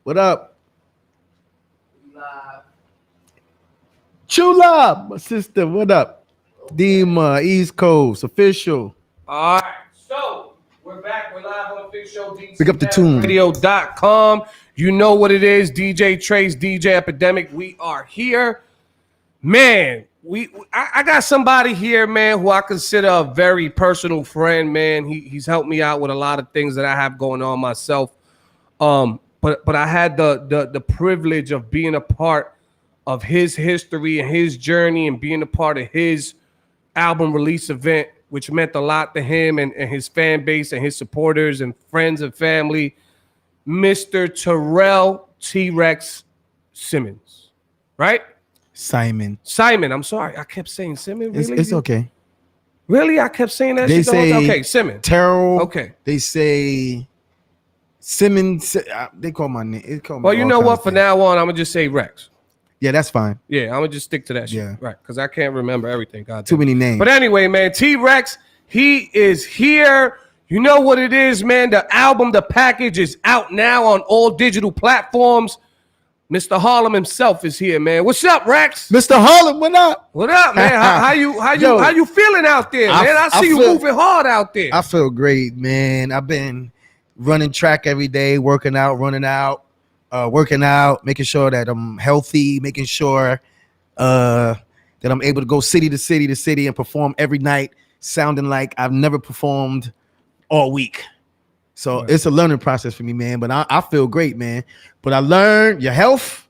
What up? Chula, my sister. What up? Dima, East Coast, official. All right, so we're back. We're live on the Big Show, Pick up the tune. DCRadio.com. You know what it is, DJ Trace, DJ Epidemic. We are here. Man, I got somebody here, man, who I consider a very personal friend, man. He's helped me out with a lot of things that I have going on myself. But I had the privilege of being a part of his history and his journey and being a part of his album release event, which meant a lot to him and his fan base and his supporters and friends and family. Mr. Terrell T-Rex Simmons, right? Simon. I'm sorry. I kept saying Simmons. Really? It's okay. Really? I kept saying that They shit the whole say time? Okay, Simmons. Terrell. Okay. They say Simmons. They call my name. Well, you know what? For now on, I'm going to just say Rex. Yeah, that's fine. Yeah, I'm going to just stick to that shit. Yeah. Right, because I can't remember everything. God Too damn. many names. But anyway, man, T-Rex, he is here. You know what it is, man? The album, the package is out now on all digital platforms. Mr. Harlem himself is here, man. What's up, Rex? Mr. Harlem, what up? What up, man? How you feeling out there, man? I see you moving hard out there. I feel great, man. I've been running track every day, working out, making sure that I'm healthy, making sure that I'm able to go city to city to city and perform every night, sounding like I've never performed all week. So It's a learning process for me, man. But I feel great, man. But I learned your health.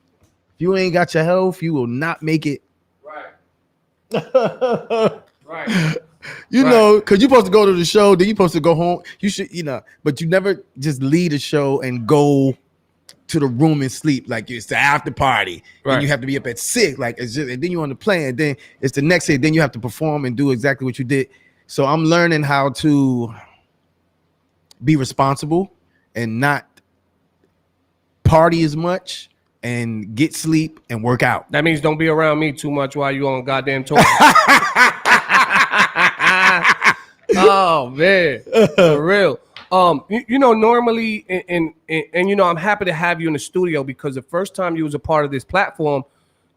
If you ain't got your health, you will not make it. Right. Right. You know, because you're supposed to go to the show, then you're supposed to go home. You should, but you never just leave a show and go to the room and sleep. Like it's the after party. Right. And you have to be up at 6. Like it's just, and then you're on the plane, and then it's the next day. Then you have to perform and do exactly what you did. So I'm learning how to be responsible and not party as much and get sleep and work out. That means don't be around me too much while you on goddamn tour. Oh man, for real. Normally, and I'm happy to have you in the studio because the first time you was a part of this platform,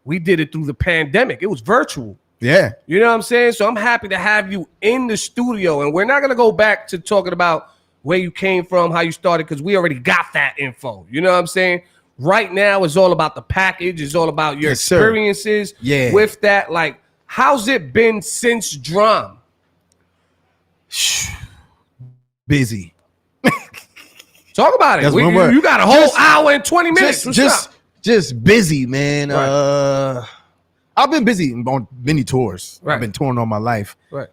we did it through the pandemic. It was virtual. Yeah. You know what I'm saying? So I'm happy to have you in the studio, and we're not gonna go back to talking about where you came from, how you started, because we already got that info. You know what I'm saying? Right now, it's all about the package. It's all about your experiences with that. Like, how's it been since Drum? Busy. Talk about it. That's one word. You got a whole hour and 20 minutes. Just busy, man. Right. I've been busy on many tours. Right. I've been touring all my life. Right.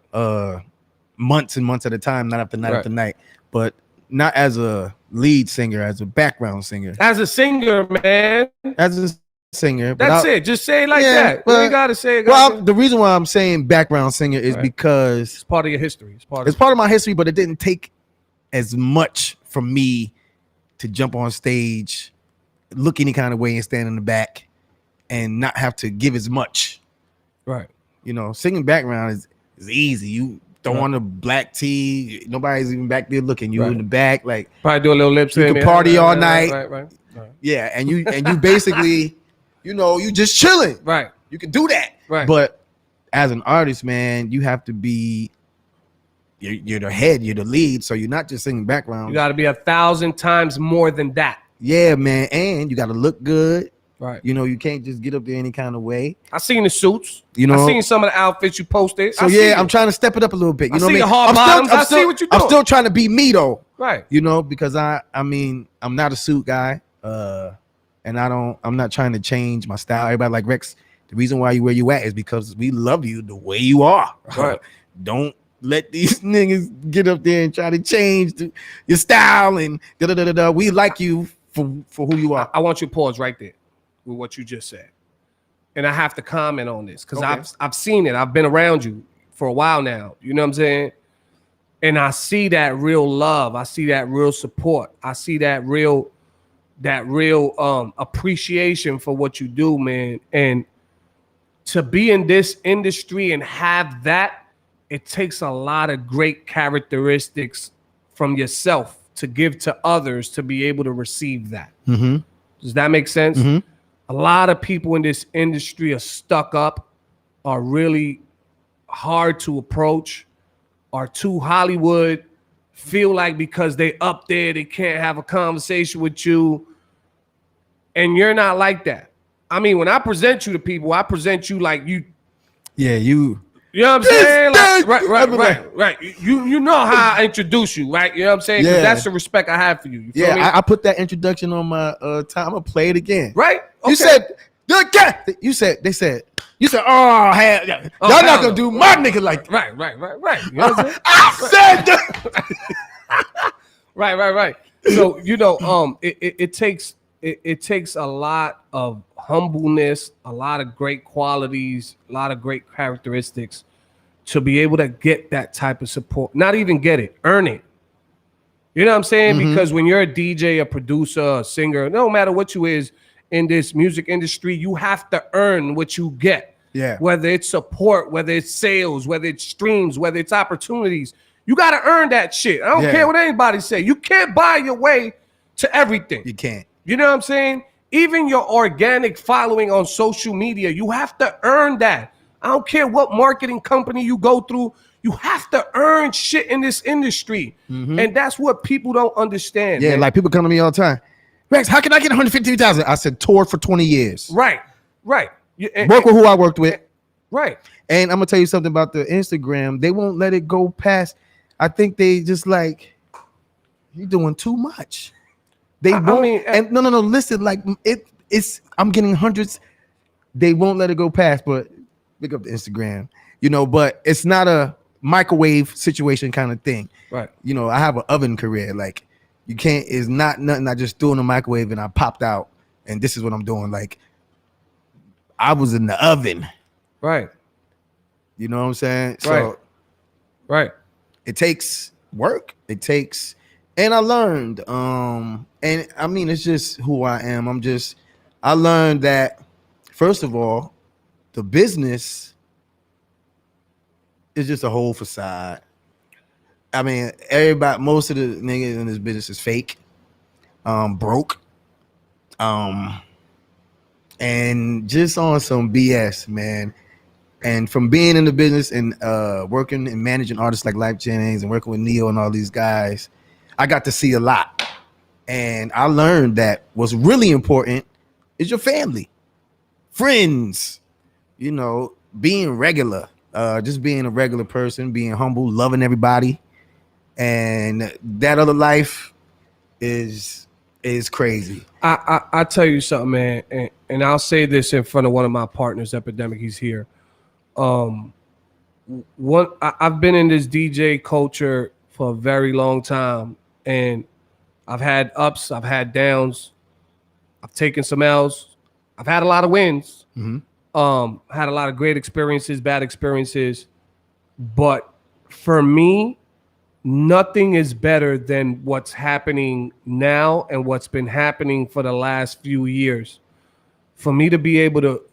Months and months at a time, night after night after night. But not as a lead singer, as a background singer. As a singer, man. As a singer. That's it. Just say it like that. But, you gotta say it. The reason why I'm saying background singer is because it's part of your history. It's part of my history, but it didn't take as much from me to jump on stage, look any kind of way and stand in the back and not have to give as much. Right. Singing background is easy. You throw on a black tee, nobody's even back there looking. You in the back, like probably do a little lip sync. You can party all night. Right. Yeah, and you basically, you just chilling. Right. You can do that. Right. But as an artist, man, you have to be. You're the head. You're the lead. So you're not just singing background. You got to be 1,000 times more than that. Yeah, man, and you got to look good. Right. You can't just get up there any kind of way. I seen the suits. I seen some of the outfits you posted. So I'm trying to step it up a little bit. You know what I mean? Hard bottoms. I see what you're doing. I'm still trying to be me though. Right. Because I'm not a suit guy. And I'm not trying to change my style. Everybody like Rex, the reason why you where you at is because we love you the way you are. Right. Don't let these niggas get up there and try to change your style and da-da-da-da-da. We like you for who you are. I want you to pause right there with what you just said. And I have to comment on this because I've seen it. I've been around you for a while now. You know what I'm saying? And I see that real love. I see that real support. I see that real appreciation for what you do, man. And to be in this industry and have that, it takes a lot of great characteristics from yourself to give to others to be able to receive that. Mm-hmm. Does that make sense? Mhm. A lot of people in this industry are stuck up, are really hard to approach, are too Hollywood, feel like because they up there, they can't have a conversation with you. And you're not like that. I mean, when I present you to people, I present you like you. Yeah, you. You know what I'm saying? Like, right. You know how I introduce you, right? You know what I'm saying? 'Cause Yeah. that's the respect I have for you. You feel Yeah, me? I put that introduction on my time. I'm gonna play it again. Right? You Okay. said the guy. You said they said. You said, "Oh, hell, y'all hell not gonna no. do my nigga like that." Right. You know what I'm saying? I said that. Right. So it takes a lot of humbleness, a lot of great qualities, a lot of great characteristics to be able to get that type of support. Not even get it, earn it. You know what I'm saying? Mhm. Because when you're a DJ, a producer, a singer, no matter what you is in this music industry, you have to earn what you get. Yeah. Whether it's support, whether it's sales, whether it's streams, whether it's opportunities, you got to earn that shit. I don't Yeah. care what anybody say. You can't buy your way to everything. You can't. You know what I'm saying? Even your organic following on social media, you have to earn that. I don't care what marketing company you go through, you have to earn shit in this industry. And that's what people don't understand. Yeah, man. like people come to me all the time. Rex, how can I get 150,000? I said, toured for 20 years. Right. Work with who I worked with. Right. And I'm gonna tell you something about the Instagram. They won't let it go past. I think they just like, you're doing too much. They won't. mean, and no. Listen, like it's. I'm getting hundreds. They won't let it go past. But pick up the Instagram, But it's not a microwave situation kind of thing. Right. I have an oven career. Like you can't. It's not nothing. I just threw in the microwave and I popped out. And this is what I'm doing. Like I was in the oven. Right. You know what I'm saying? So Right. it takes work. It takes, and I learned. And I mean, it's just who I am. I learned that first of all, the business is just a whole facade. I mean, most of the niggas in this business is fake, broke, and just on some BS, man. And from being in the business and working and managing artists like Life Jennings and working with Neo and all these guys, I got to see a lot. And I learned that what's really important is your family, friends, being regular, just being a regular person, being humble, loving everybody. And that other life is crazy. I tell you something, man, and I'll say this in front of one of my partners, Epidemic. He's here. I've been in this DJ culture for a very long time, and I've had ups, I've had downs, I've taken some L's, I've had a lot of wins, had a lot of great experiences, bad experiences, but for me, nothing is better than what's happening now and what's been happening for the last few years. For me to be able to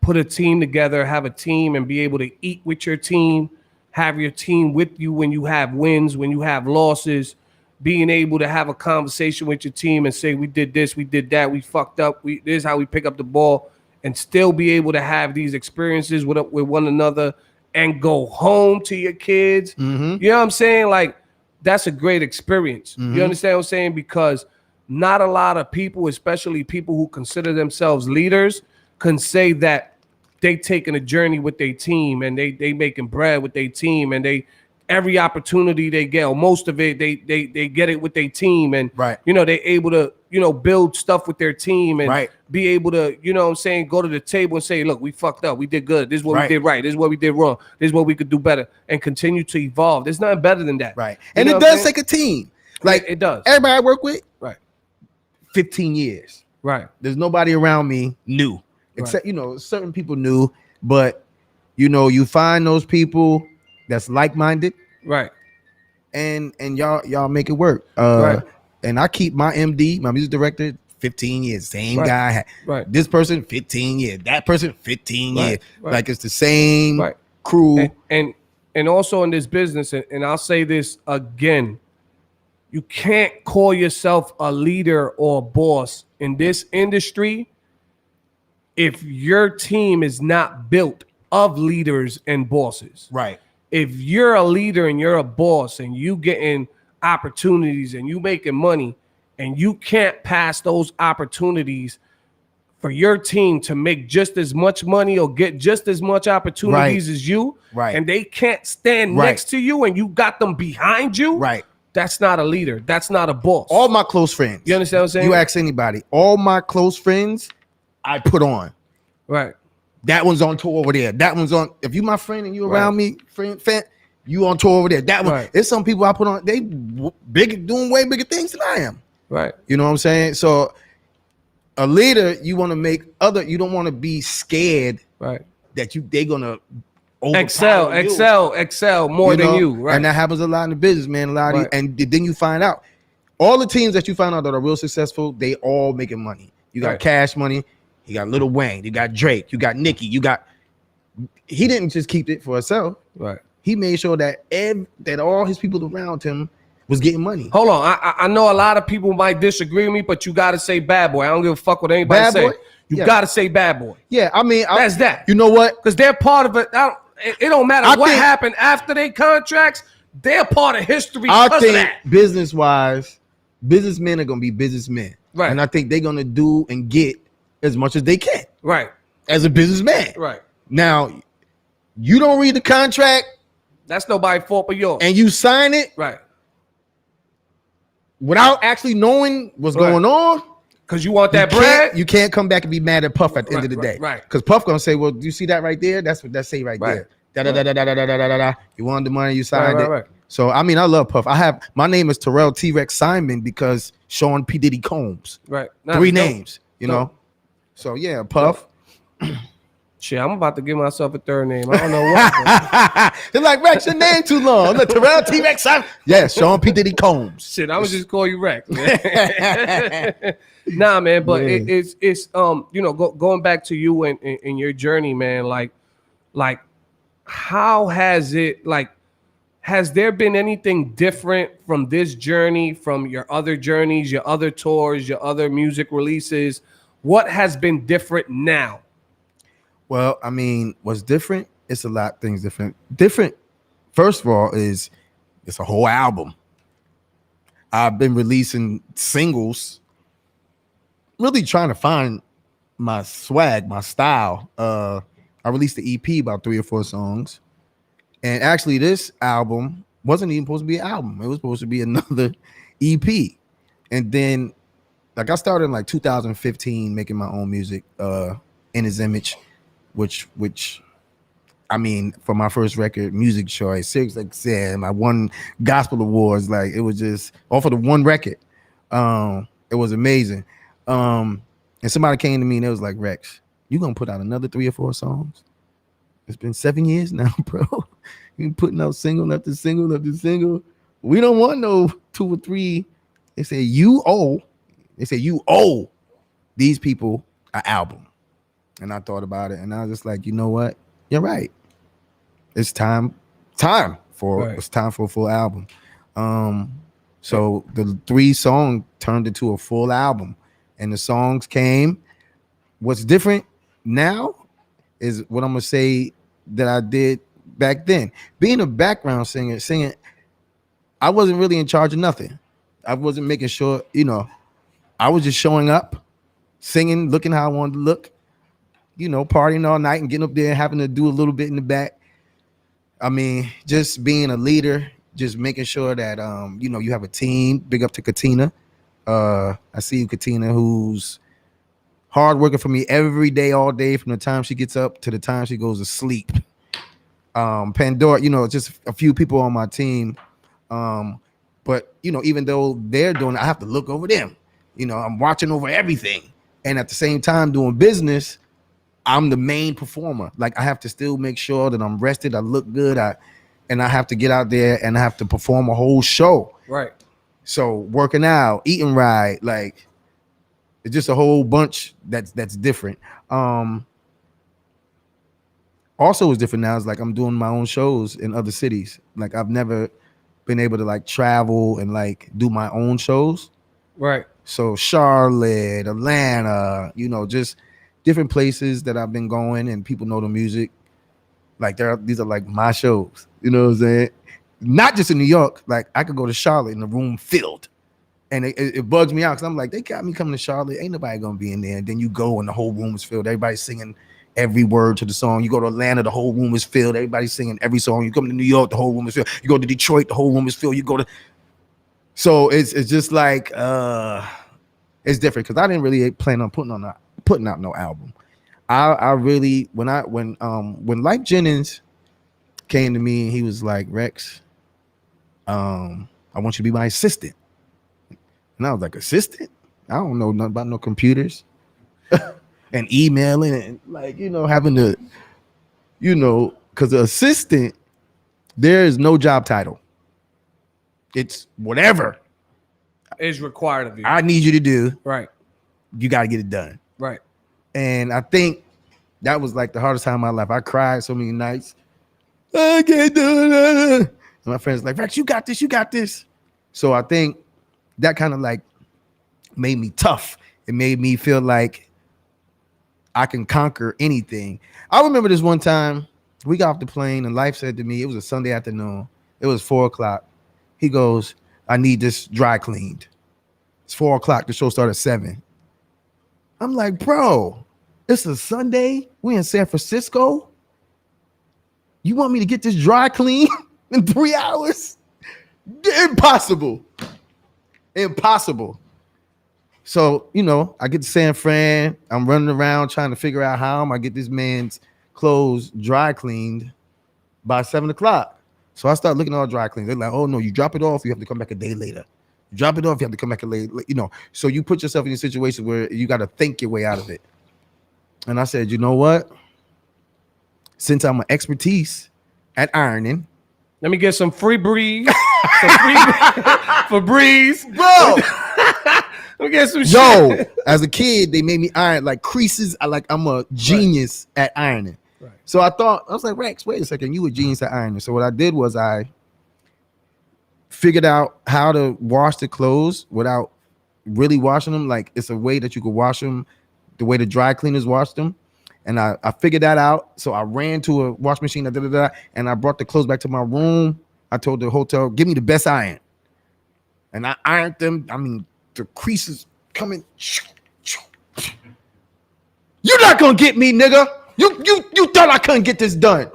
put a team together, have a team, and be able to eat with your team, have your team with you when you have wins, when you have losses, being able to have a conversation with your team and say, we did this, we did that, we fucked up, this is how we pick up the ball, and still be able to have these experiences with one another and go home to your kids. Mm-hmm. You know what I'm saying? Like, that's a great experience. Mm-hmm. You understand what I'm saying? Because not a lot of people, especially people who consider themselves leaders, can say that they taking a journey with their team and they making bread with their team, and they every opportunity they get, or most of it, they get it with their team, and Right. they able to build stuff with their team and Right. be able to what I'm saying, go to the table and say, look, we fucked up, we did good, this is what Right. we did right, this is what we did wrong, this is what we could do better, and continue to evolve. There's nothing better than that, Right. You And know it what I'm does saying? take a team. Like it does. everybody I work with, Right. 15 years. Right. There's nobody around me new, except certain people new, but you find those people that's like-minded, Right. and y'all make it work. Right. And I keep my MD, my music director, 15 years, same Right. guy. Right. This person 15 years, that person 15 Right. years. Right. Like it's the same Right. crew. And also in this business, and I'll say this again, You can't call yourself a leader or a boss in this industry if your team is not built of leaders and bosses. Right. If you're a leader and you're a boss and you getting opportunities and you making money and you can't pass those opportunities for your team to make just as much money or get just as much opportunities as you, Right. and they can't stand Right. next to you and you got them behind you, Right. that's not a leader. That's not a boss. All my close friends. You understand what I'm saying? You ask anybody. All my close friends, I put on. Right. That one's on tour over there. That one's on. If you my friend and you around me, fan, you on tour over there. That one. Right. There's some people I put on. They big, doing way bigger things than I am. Right. You know what I'm saying? So a leader, you want to make other. You don't want to be scared Right. that they gonna Excel more than know? you. Right. And that happens a lot in the business, man. A lot Right. of, and then you find out all the teams that you find out that are real successful, they all making money. You got Right. Cash Money, you got Lil Wayne, you got Drake, you got Nicki, he didn't just keep it for himself. Right. He made sure that that all his people around him was getting money. Hold on. I know a lot of people might disagree with me, but you got to say Bad Boy. I don't give a fuck what anybody Bad say. Boy? You Yeah. got to say Bad Boy. Yeah, I mean, That's that. You know what? Because they're part of it. It don't matter I what think- happened after their contracts. They're part of history I because of think that. business-wise, businessmen are gonna be businessmen, Right. And I think they're gonna do and get as much as they can Right. as a businessman. Right. Now, you don't read the contract That's nobody's fault but yours. and you sign it Right. without actually knowing what's Right. going on. Because you want that you bread. You can't come back and be mad at Puff at the end of the day. Right. Because Puff gonna say, "Well, do you see that right there? That's what that say right there. Da da da da da da da da da. You wanted the money, you signed it. Right. So I mean, I love Puff. My name is Terrell T-Rex Simon because Sean P. Diddy Combs. Right. Three No. names, you know. So yeah, Puff. Shit, I'm about to give myself a third name. I don't know what. They're like, Rex, your name too long. Look, Terrell T-Rex Simon. Yeah, Sean P. Diddy Combs. Shit, I'm gonna just call you Rex. Nah, man, but Yeah. it's you know, going back to you and your journey, man. Like how has it has there been anything different from this journey, from your other journeys, your other tours, your other music releases? What has been different now? Well, I mean, what's different? It's a lot of things different. Different, first of all, is it's a whole album. I've been releasing singles, really trying to find my swag, my style. I released the EP, about 3 or 4 songs. And actually, this album wasn't even supposed to be an album. It was supposed to be another EP. And then, like, I started in like 2015 making my own music, In His Image, which I mean, for my first record, Music Choice, Sirius XM, I won Gospel Awards. Like, it was just off of the one record. It was amazing. And somebody came to me and it was like, Rex, you gonna put out another 3 or 4 songs? It's been 7 years now, bro. You been putting out single after single after single. We don't want no 2 or 3. They say you owe these people an album. And I thought about it and I was just like, you know what? You're right. It's time for a full album. So the 3 songs turned into a full album and the songs came. What's different now is what I'm gonna say that I did back then. Being a background singer, singing, I wasn't really in charge of nothing. I wasn't making sure, I was just showing up, singing, looking how I wanted to look, partying all night and getting up there and having to do a little bit in the back. I mean, just being a leader, just making sure that you have a team. Big up to Katina. I see you, Katina, who's hard working for me every day, all day, from the time she gets up to the time she goes to sleep. Pandora, just a few people on my team. But even though they're doing it, I have to look over them. I'm watching over everything. And at the same time doing business, I'm the main performer. Like, I have to still make sure that I'm rested, I look good, and I have to get out there and I have to perform a whole show. Right. So working out, eating right, like, it's just a whole bunch that's different. Also, what's different now is like I'm doing my own shows in other cities. Like, I've never been able to like travel and like do my own shows. Right. So Charlotte, Atlanta, just different places that I've been going, and people know the music. Like these are like my shows. You know what I'm saying? Not just in New York. Like I could go to Charlotte and the room filled. And it bugs me out because I'm like, they got me coming to Charlotte. Ain't nobody gonna be in there. And then you go and the whole room is filled. Everybody's singing every word to the song. You go to Atlanta, the whole room is filled. Everybody's singing every song. You come to New York, the whole room is filled. You go to Detroit, the whole room is filled. You go to, so it's just like it's different because I didn't really plan on putting out no album. I really when Life Jennings came to me and he was like, Rex, I want you to be my assistant. And I was like, assistant? I don't know nothing about no computers and emailing and like, having to, because the assistant, there is no job title. It's whatever Is required of you. I need you to do. Right. You got to get it done. Right. And I think that was like the hardest time of my life. I cried so many nights. I can't do it. And my friends like, Rex, you got this. You got this. So I think that kind of like made me tough. It made me feel like I can conquer anything. I remember this one time we got off the plane and Life said to me, it was a Sunday afternoon. It was 4:00. He goes, I need this dry cleaned. It's 4:00. The show started at 7. I'm like, bro, it's a Sunday. We in San Francisco. You want me to get this dry clean in 3 hours? Impossible. Impossible. So, I get to San Fran. I'm running around trying to figure out how I'm going to get this man's clothes dry cleaned by 7:00. So I start looking at all dry cleans. They're like, oh, no, you drop it off. You have to come back a day later. You drop it off. You have to come back a day later. So you put yourself in a situation where you got to think your way out of it. And I said, you know what? Since I'm an expertise at ironing, let me get some free breeze. For breeze. bro. Let me get some Yo, shit. as a kid, they made me iron like creases. I'm a genius at ironing. Right. So I was like, Rex, wait a second, you a genius at ironing. So what I did was I figured out how to wash the clothes without really washing them. Like it's a way that you could wash them the way the dry cleaners wash them. And I figured that out. So I ran to a wash machine, and I brought the clothes back to my room. I told the hotel, give me the best iron. And I ironed them. I mean, the creases coming. You're not gonna get me, nigga. You thought I couldn't get this done.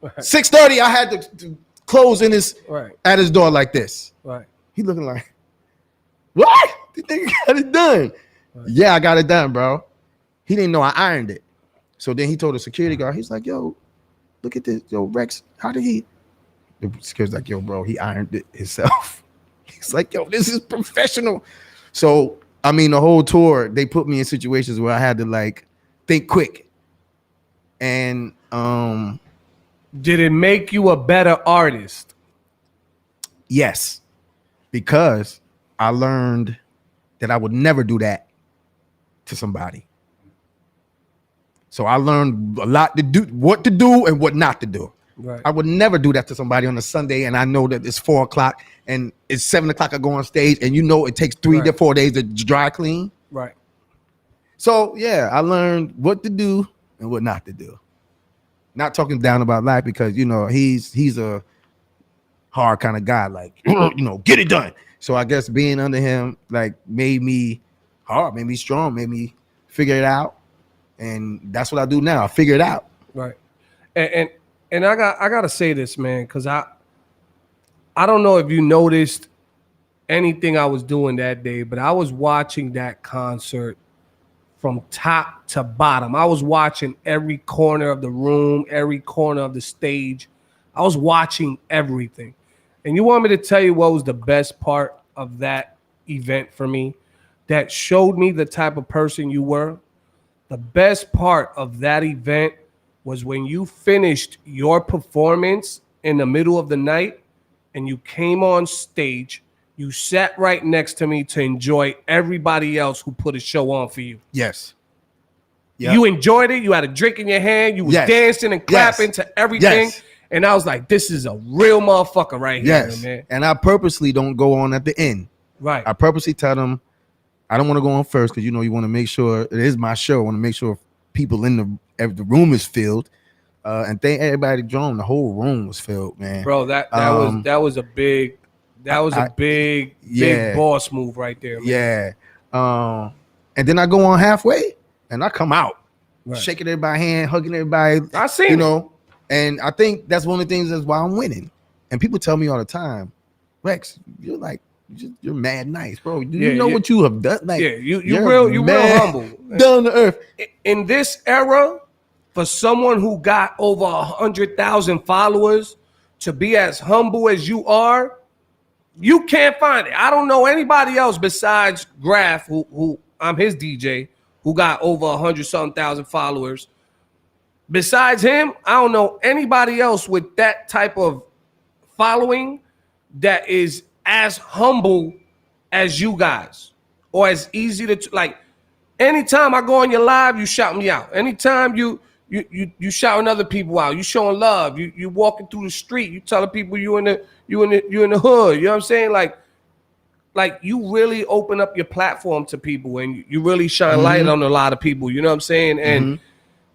6:30, I had the clothes in his at his door like this. Right. He looking like, what? You think you got it done? Right. Yeah, I got it done, bro. He didn't know I ironed it. So then he told the security guard, he's like, yo, look at this. Yo, Rex, how did he? The security's like, yo, bro, he ironed it himself. He's like, yo, this is professional. So, I mean, the whole tour, they put me in situations where I had to like think quick. And did it make you a better artist? Yes, because I learned that I would never do that to somebody. So I learned a lot what to do and what not to do. Right. I would never do that to somebody on a Sunday, and I know that it's 4:00 and it's 7:00. I go on stage, and it takes 3 to 4 days to dry clean. Right. So yeah, I learned what to do and what not to do. Not talking down about Life because he's a hard kind of guy, like get it done. So I guess being under him like made me hard, made me strong, made me figure it out, and that's what I do now. I figure it out. Right. And I gotta say this, man, because I don't know if you noticed anything I was doing that day, but I was watching that concert from top to bottom. I was watching every corner of the room, every corner of the stage. I was watching everything. And you want me to tell you what was the best part of that event for me that showed me the type of person you were? The best part of that event was when you finished your performance in the middle of the night and you came on stage, you sat right next to me to enjoy everybody else who put a show on for you. Yes. Yep. You enjoyed it. You had a drink in your hand. You was dancing and clapping to everything. Yes. And I was like, this is a real motherfucker right here, Yes. man. And I purposely don't go on at the end. Right. I purposely tell them I don't want to go on first because you want to make sure it is my show. I want to make sure people in the room is filled. And thank everybody drawn. The whole room was filled, man. Bro, that was a big big boss move right there, man. Yeah. And then I go on halfway and I come out. Right. Shaking everybody's hand, hugging everybody. I seen it. And I think that's one of the things that's why I'm winning. And people tell me all the time, Rex, you're mad nice, bro. Do you know what you have done? Like, you're real humble. Down to earth. In this era, for someone who got over 100,000 followers to be as humble as you are, you can't find it. I don't know anybody else besides Graf, who I'm his DJ, who got over 100-something thousand followers. Besides him, I don't know anybody else with that type of following that is as humble as you guys, or as easy to like. Anytime I go on your live, you shout me out. Anytime you shouting other people out, you showing love. You walking through the street, you telling people you in the hood. You know what I'm saying? Like you really open up your platform to people, and you really shine light on a lot of people. You know what I'm saying? And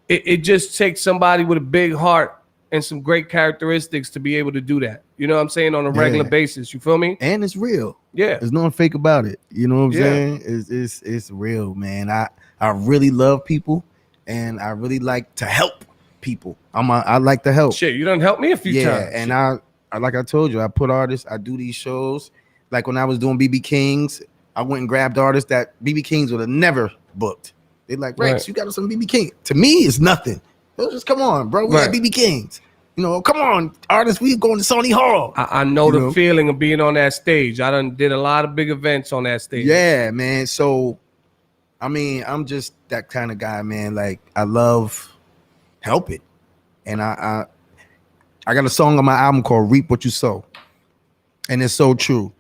it just takes somebody with a big heart and some great characteristics to be able to do that. You know what I'm saying? On a regular basis. You feel me? And it's real. Yeah. There's nothing fake about it. You know what I'm saying? It's real, man. I really love people and I really like to help people. I like to help. Shit, you done helped me a few times. And I like I told you, I put artists, I do these shows. Like when I was doing BB Kings, I went and grabbed artists that BB Kings would have never booked. They're like, Rex, you got some BB King. To me, it's nothing. Just come on, bro. We got BB Kings. Come on, artists. We going to Sony Hall. I know the feeling of being on that stage. I done did a lot of big events on that stage. Yeah, man. So, I mean, I'm just that kind of guy, man. Like, I love helping, and I got a song on my album called "Reap What You Sow," and it's so true.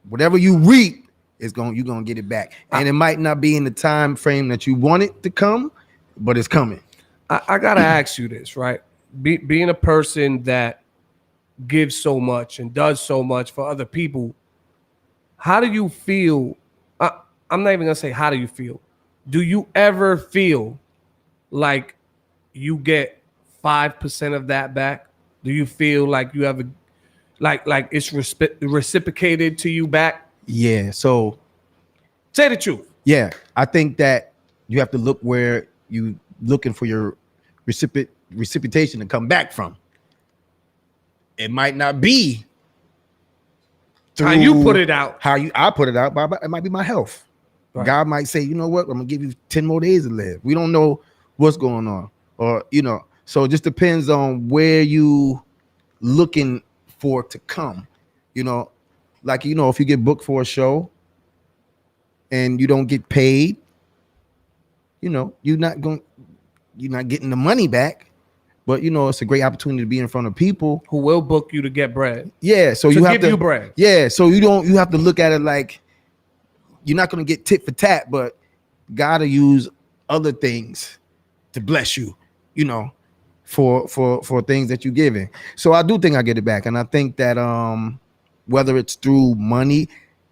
Whatever you reap, you're gonna get it back, and it might not be in the time frame that you want it to come, but it's coming. I gotta ask you this, right? Being a person that gives so much and does so much for other people, how do you feel? I'm not even gonna say how do you feel. Do you ever feel like you get 5% of that back? Do you feel like you have like it's reciprocated to you back? Yeah. So say the truth. Yeah, I think that you have to look where you looking for your reciprocation to come back from. It might not be how you put it out. I put it out, but it might be my health. Right. God might say, you know what, I'm gonna give you 10 more days to live. We don't know what's going on, or so it just depends on where you looking for to come. Like if you get booked for a show and you don't get paid, you're not getting the money back, but it's a great opportunity to be in front of people who will book you to get bread. Yeah, so you have to give you bread. Yeah, so you have to look at it like you're not going to get tit for tat, but gotta use other things to bless you, for things that you're giving. So I do think I get it back, and I think that whether it's through money,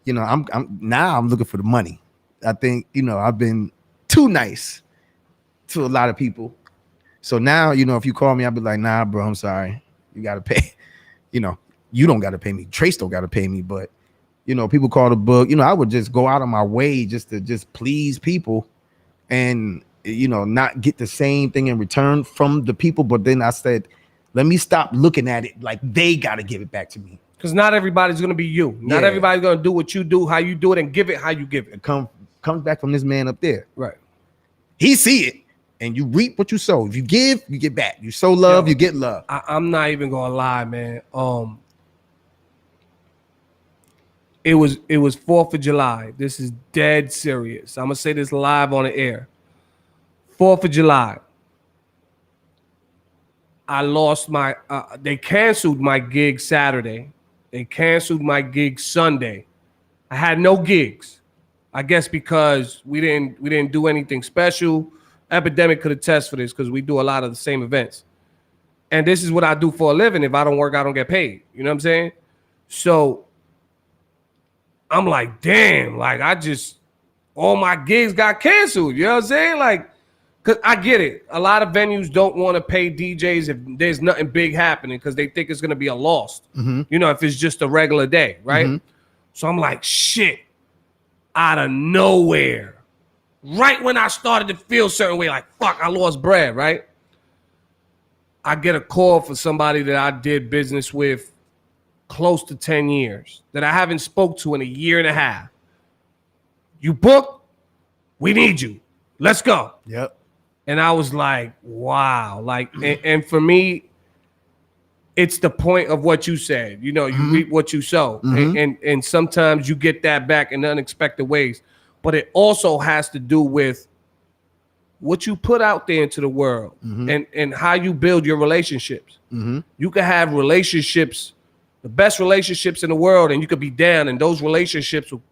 I'm looking for the money. I think I've been too nice to a lot of people. So now, if you call me, I'll be like, nah, bro, I'm sorry. You got to pay. You don't got to pay me. Trace don't got to pay me. But, people call the book. I would just go out of my way just to please people and, not get the same thing in return from the people. But then I said, let me stop looking at it like they got to give it back to me. Because not everybody's going to be you. Not everybody's going to do what you do, how you do it, and give it how you give it. It comes back from this man up there. Right. He see it. And you reap what you sow. If you give, you get back. You sow love, you get love. I'm not even gonna lie, man. It was 4th of July. This is dead serious. I'm gonna say this live on the air. 4th of July. I lost my. They canceled my gig Saturday. They canceled my gig Sunday. I had no gigs. I guess because we didn't do anything special. Epidemic could attest for this because we do a lot of the same events. And this is what I do for a living. If I don't work, I don't get paid. You know what I'm saying? So I'm like, damn, like all my gigs got canceled. You know what I'm saying? Like, cause I get it. A lot of venues don't want to pay DJs if there's nothing big happening because they think it's gonna be a loss. You know, if it's just a regular day, right? So I'm like, shit, out of nowhere. Right when I started to feel a certain way, like, fuck, I lost bread, right? I get a call for somebody that I did business with close to 10 years that I haven't spoke to in a year and a half. You booked? We need you. Let's go. Yep. And I was like, wow. Like, and for me, it's the point of what you said. You know, you reap what you sow. And sometimes you get that back in unexpected ways. But it also has to do with what you put out there into the world and how you build your relationships. You can have relationships, the best relationships in the world, and you could be down, and those relationships will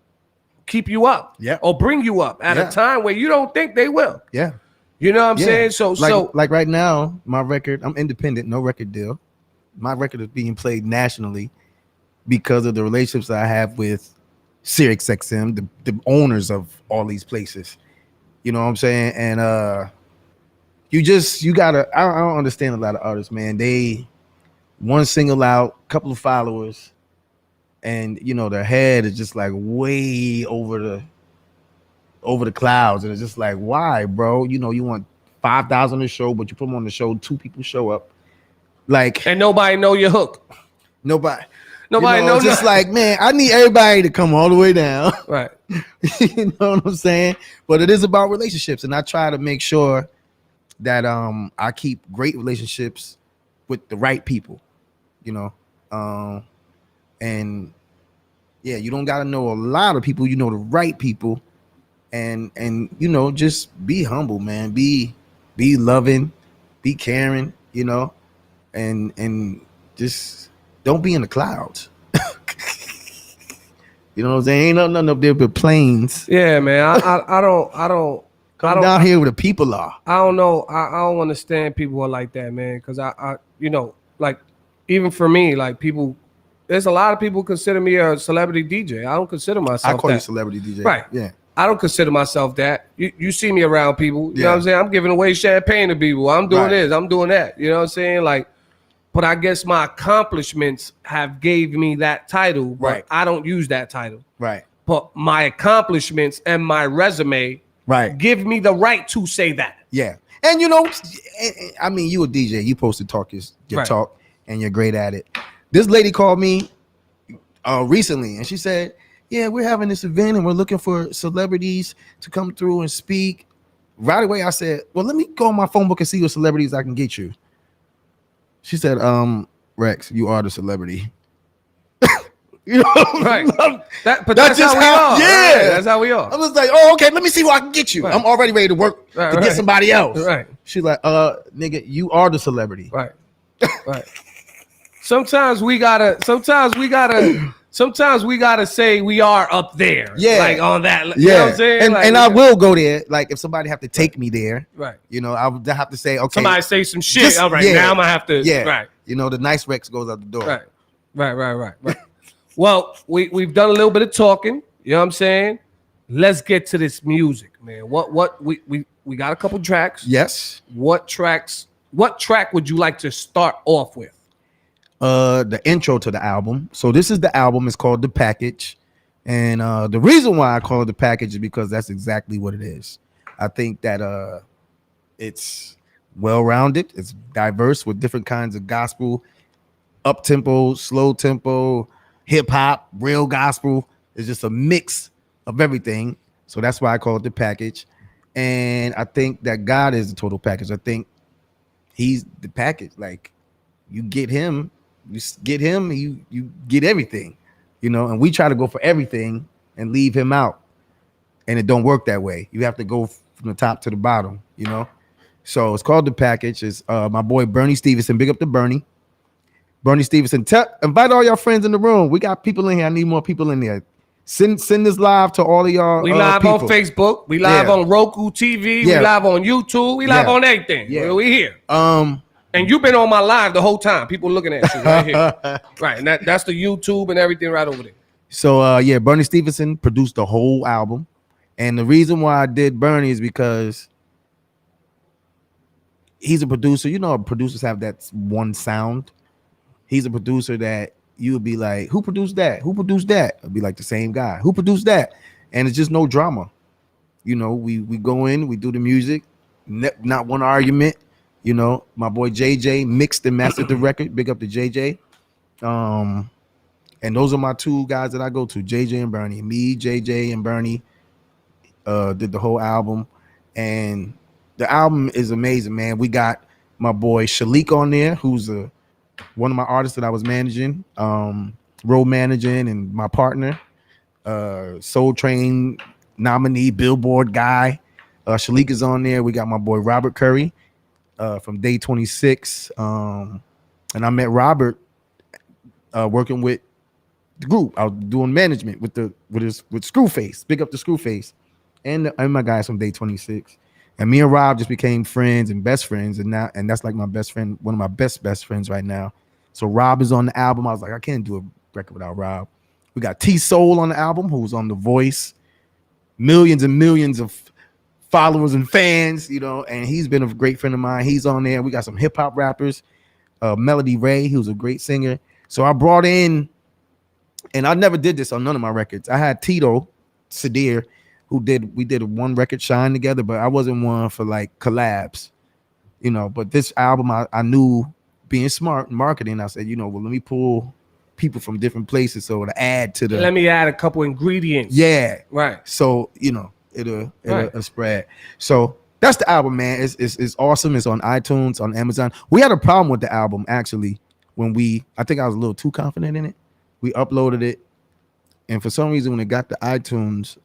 keep you up or bring you up at a time where you don't think they will. Yeah. You know what I'm saying? So like right now, my record, I'm independent, no record deal. My record is being played nationally because of the relationships I have with Sirius XM, the owners of all these places. You know what I'm saying? And you gotta, I don't understand a lot of artists, man. They one single out, couple of followers, and you know, their head is just like way over the clouds. And it's just like, why, bro? You know, you want 5,000 a show, but you put them on the show, 2 people show up. Like, and nobody know your hook. Nobody knows. Just like, man, I need everybody to come all the way down. Right. You know what I'm saying? But it is about relationships, and I try to make sure that I keep great relationships with the right people. You know, and yeah, you don't got to know a lot of people. You know the right people, and you know, just be humble, man. Be loving, be caring. You know, and just don't be in the clouds. You know what I'm saying? Ain't nothing up there but planes. Yeah, man. I don't Come down here where the people are. I don't know. I don't understand people who are like that, man. Because I you know, like, even for me, like, people, there's a lot of people consider me a celebrity DJ. I don't consider myself I call that. you celebrity DJ. Right. Yeah. I don't consider myself that. You see me around people. You know Yeah. what I'm saying? I'm giving away champagne to people. I'm doing Right. this. I'm doing that. You know what I'm saying? Like, but I guess my accomplishments have gave me that title, but Right. I don't use that title. Right. But my accomplishments and my resume Right. give me the right to say that. Yeah. And you know, I mean, you a DJ, you supposed to talk your Right. talk, and you're great at it. This lady called me recently, and she said, yeah, we're having this event and we're looking for celebrities to come through and speak. Right away, I said, well, let me go on my phone book and see what celebrities I can get you. She said, Rex, you are the celebrity. You know, Right. But That's that's how just we how- are. yeah. Right. That's how we are. I was like, oh, okay, let me see what I can get you. Right. I'm already ready to work Right, to right. get somebody else. Right. She's like, nigga, you are the celebrity. Right. Right. Sometimes we gotta say we are up there. Yeah. Like on that. You Yeah. know what I'm saying? And, Like, and I will go there. Like, if somebody have to take me there, Right. you know, I would have to say, okay. Somebody say some shit. Just- All right. yeah. Now I'm gonna have to. Yeah. Right. You know, the nice Rex goes out the door. Right. Right. Well, we've done a little bit of talking. You know what I'm saying? Let's get to this music, man. What we got a couple tracks. Yes. What track would you like to start off with? The intro to the album. So this is the album. It's called The Package. And the reason why I call it The Package is because that's exactly what it is. I think that it's well-rounded. It's diverse with different kinds of gospel, up-tempo, slow-tempo, hip-hop, real gospel. It's just a mix of everything. So that's why I call it The Package. And I think that God is the total package. I think he's the package. Like, you get him, you get everything, you know, and we try to go for everything and leave him out. And it don't work that way. You have to go from the top to the bottom, you know? So it's called The Package. It's my boy Bernie Stevenson. Big up to Bernie. Bernie Stevenson. Invite all your friends in the room. We got people in here. I need more people in there. Send this live to all of y'all. We live people. on Facebook. We live Yeah. on Roku TV. Yeah. We live on YouTube. We live Yeah. on everything. Yeah. We here. And And you've been on my live the whole time. People looking at you right here. Right. And that's the YouTube and everything right over there. So yeah, Bernie Stevenson produced the whole album. And the reason why I did Bernie is because he's a producer. You know, producers have that one sound. He's a producer that you would be like, who produced that? Who produced that? It'd be like the same guy. Who produced that? And it's just no drama. You know, we go in, we do the music, not one argument. You know, my boy JJ mixed and mastered the record. Big up to JJ. And those are my two guys that I go to, JJ and Bernie. Me, JJ, and Bernie did the whole album. And the album is amazing, man. We got my boy Shalik on there, who's one of my artists that I was managing, road managing, and my partner, Soul Train nominee, Billboard guy. Shalik is on there. We got my boy Robert Curry from Day 26. And I met Robert working with the group. I was doing management with Screwface. Big up to Screwface. And my guys from Day 26. And me and Rob just became friends and best friends. And that's like my best friend, one of my best friends right now. So Rob is on the album. I was like, I can't do a record without Rob. We got T-Soul on the album, who's on The Voice. Millions and millions of followers and fans, you know, and he's been a great friend of mine. He's on there. We got some hip hop rappers, Melody Ray, who's a great singer. So I brought in, and I never did this on none of my records. I had Tito Sadir, we did one record, Shine, together, but I wasn't one for like collabs, you know. But this album, I knew, being smart in marketing, I said, you know, well, let me pull people from different places so to add to the. Let me add a couple ingredients. Yeah, right. So you know, it'll spread. So that's the album, man. It's awesome. It's on iTunes, on Amazon. We had a problem with the album actually when I think I was a little too confident in it. We uploaded it, and for some reason, when it got to iTunes,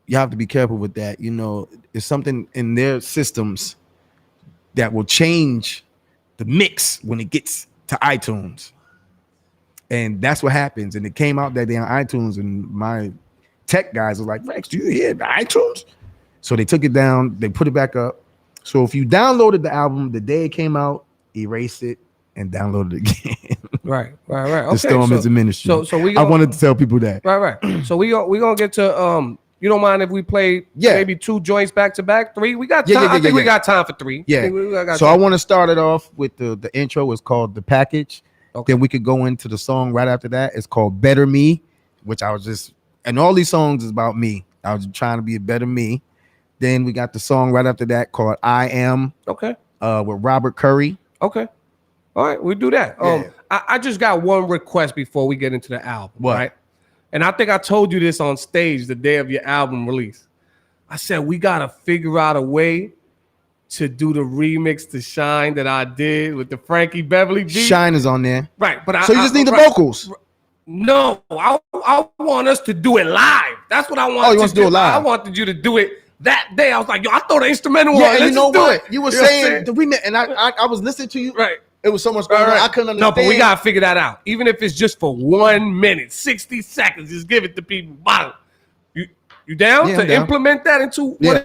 you have to be careful with that. You know, it's something in their systems that will change the mix when it gets to iTunes. And that's what happens. And it came out that day on iTunes, and my tech guys were like, Rex, do you hear the iTunes? So they took it down, they put it back up. So if you downloaded the album the day it came out, erase it and download it again. Right. Okay, the storm is a ministry. So I wanted to tell people that. Right. So we gonna get to you don't mind if we play maybe 2 joints back to back, 3? We got time. I think we got time for 3. Yeah. So I want to start it off with the intro. It's called The Package. Okay. Then we could go into the song right after that. It's called Better Me, which I was just, and all these songs is about me. I was trying to be a better me. Then we got the song right after that called I Am. Okay. With Robert Curry. Okay. All right, we do that. Yeah. I just got one request before we get into the album. What? Right? And I think I told you this on stage the day of your album release. I said, we got to figure out a way to do the remix to Shine that I did with the Frankie Beverly beat. Shine is on there. Right. But so you just need the vocals. No, I want us to do it live. That's what I want. Oh, you want to do it live? I wanted you to do it that day. I was like, yo, I throw the instrumental on. Yeah, and you know what? It. You were saying the remix, and I was listening to you. Right. It was so much going on. I couldn't understand. No, but we gotta figure that out. Even if it's just for 1 minute, 60 seconds, just give it to people. Bottom. You down to implement that into one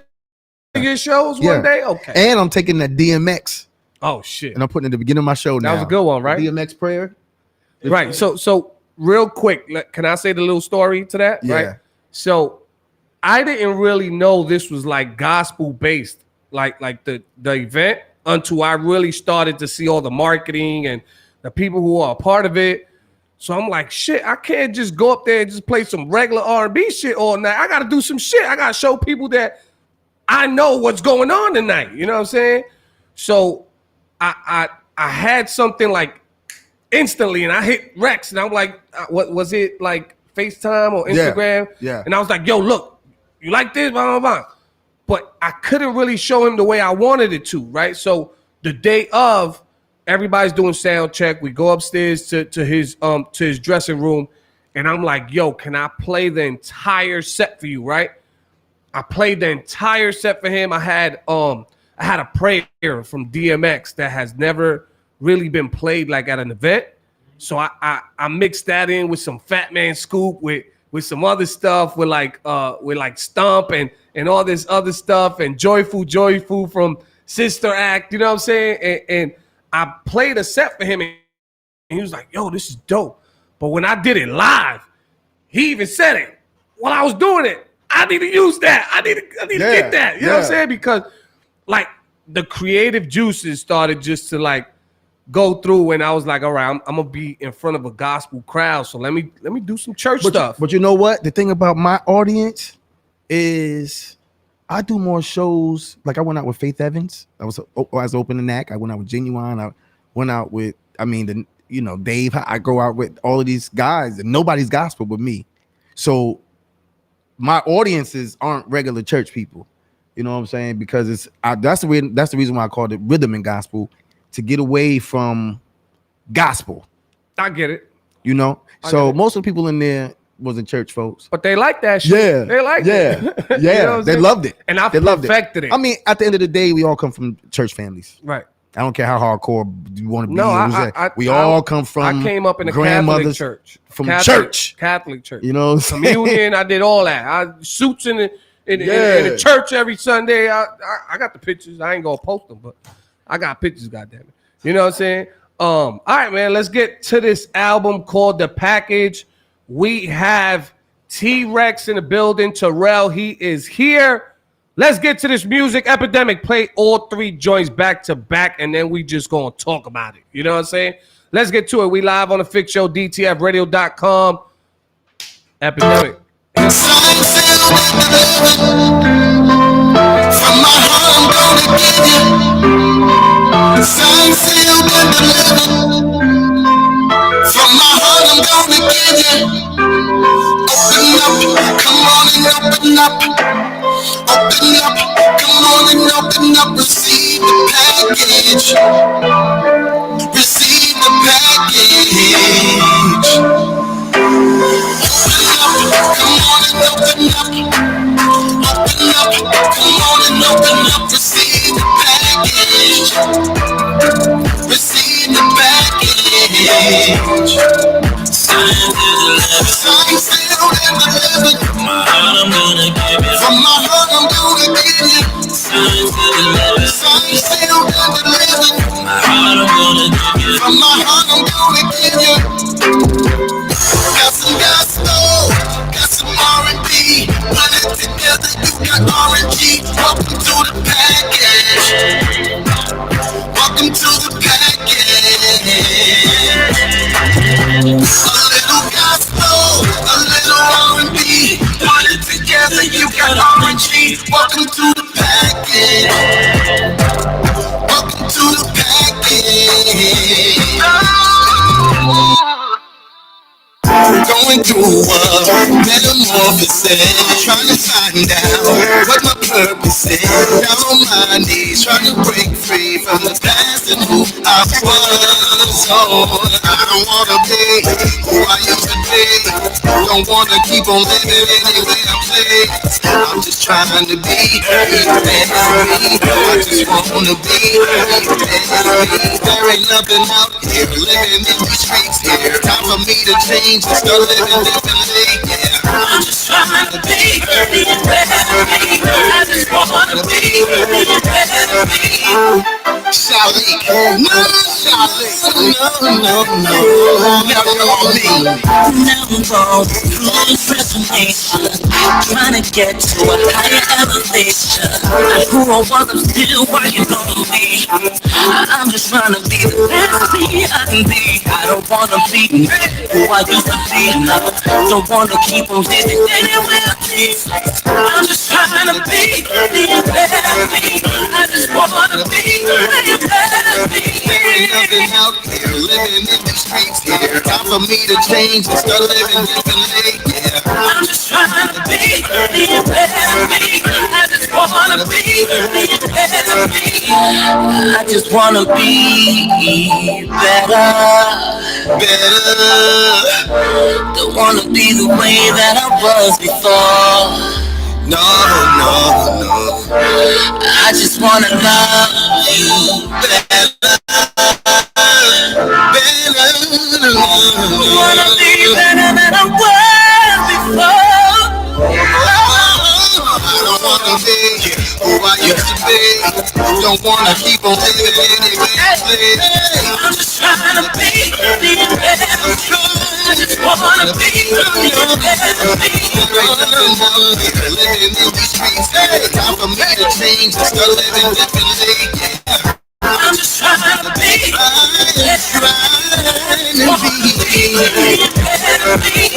of your shows one day? Okay. And I'm taking that DMX. Oh shit. And I'm putting it at the beginning of my show now. That was a good one, right? The DMX prayer. Right. So real quick, can I say the little story to that? Yeah. Right. So I didn't really know this was like gospel based, like the event, until I really started to see all the marketing and the people who are a part of it. So I'm like, shit, I can't just go up there and just play some regular R&B shit all night. I got to do some shit. I got to show people that I know what's going on tonight. You know what I'm saying? So I had something like instantly, and I hit Rex, and I'm like, what was it, like FaceTime or Instagram? Yeah. And I was like, yo, look, you like this? Blah, blah, blah. But I couldn't really show him the way I wanted it to, right? So the day of, everybody's doing sound check. We go upstairs to his dressing room, and I'm like, yo, can I play the entire set for you, right? I played the entire set for him. I had a prayer from DMX that has never really been played like at an event. So I mixed that in with some Fat Man Scoop with some other stuff with like Stomp and all this other stuff, and Joyful from Sister Act, you know what I'm saying? And I played a set for him, and he was like, yo, this is dope. But when I did it live, he even said it. While I was doing it, I need to use that. I need to get that. You know what I'm saying? Because like the creative juices started just to like go through, and I was like, all right, I'm gonna be in front of a gospel crowd, so let me do some church stuff. But you know what? The thing about my audience is I do more shows. Like I went out with Faith Evans. I was opening act. I went out with Genuine. I went out with, Dave. I go out with all of these guys, and nobody's gospel but me. So my audiences aren't regular church people. You know what I'm saying? Because that's the reason why I called it rhythm and gospel, to get away from gospel. I get it. You know? So most of the people in there wasn't church folks. But they like that shit. Yeah. They like it. Yeah. You know They loved it. And I loved perfected it. I mean, at the end of the day, we all come from church families. Right. I don't care how hardcore you want to be. No, we all come from. I came up in a grandmothers Catholic church. From Catholic church. You know, communion. I did all that. I suits in the church every Sunday. I got the pictures. I ain't gonna post them, but I got pictures. Goddamn it. You know what I'm saying? All right, man. Let's get to this album called The Package. We have T-Rex in the building. Terrell, he is here. Let's get to this music. Epidemic, play all three joints back to back, and then we just gonna talk about it. You know what I'm saying? Let's get to it. We live on the Fix Show, DTFradio.com. Epidemic. From my heart, I'm gonna give you. Signed, sealed, and delivered. From my heart, I'm gonna give you. Open up, come on and open up. Open up, come on and open up. Receive the package. Receive the package. Come on and open up. Open up, come on and open up. Receive the package. Receive the package. Signed, sealed, and delivered. From my heart, I'm gonna give you. From my heart, I'm gonna give you. Signed, sealed, and delivered. From my heart, I'm gonna give you. From my heart, I'm gonna give you. Got some gospel, got some R&B. Put it together, you got R&G. Welcome to the package. Welcome to the package. A little gospel, a little R&B. Put it together, you got R&G. Welcome to the package. Welcome to the package. Going through a metamorphosis, trying to find out what my purpose is. Down on my knees, trying to break free from the past and who I was. Oh, I don't wanna be who I used to be. Don't wanna keep on living any way I play. I'm just trying to be me. I just wanna be me. There ain't nothing out here living in these streets here. Time for me to change and start living differently. Yeah, I'm just trying to be me. I just wanna be me. Charlie, no, Charlie, no, never on me. Never wrong, through transformation, trying to get to a higher elevation. Who I was, I'm still working on me. I'm just trying to be the best me I can be. I don't wanna be who I used to be. Don't wanna keep on living anywhere I please. I'm just trying to be the best me. I just wanna be the best me. There ain't nothing out here living in the streets here. Time for me to change and start living differently. Yeah, I'm just trying to be the best me. I just wanna be the best me. I just wanna be better. Don't wanna be the way that I was before. No. I just wanna love you better. Wanna be better than I was before. I don't wanna be who I used to be. fake. Don't wanna keep on living in it. I'm just trying to be better. I just wanna be better. Living in these streets, time for me to change and start living differently. I'm just trying to be better.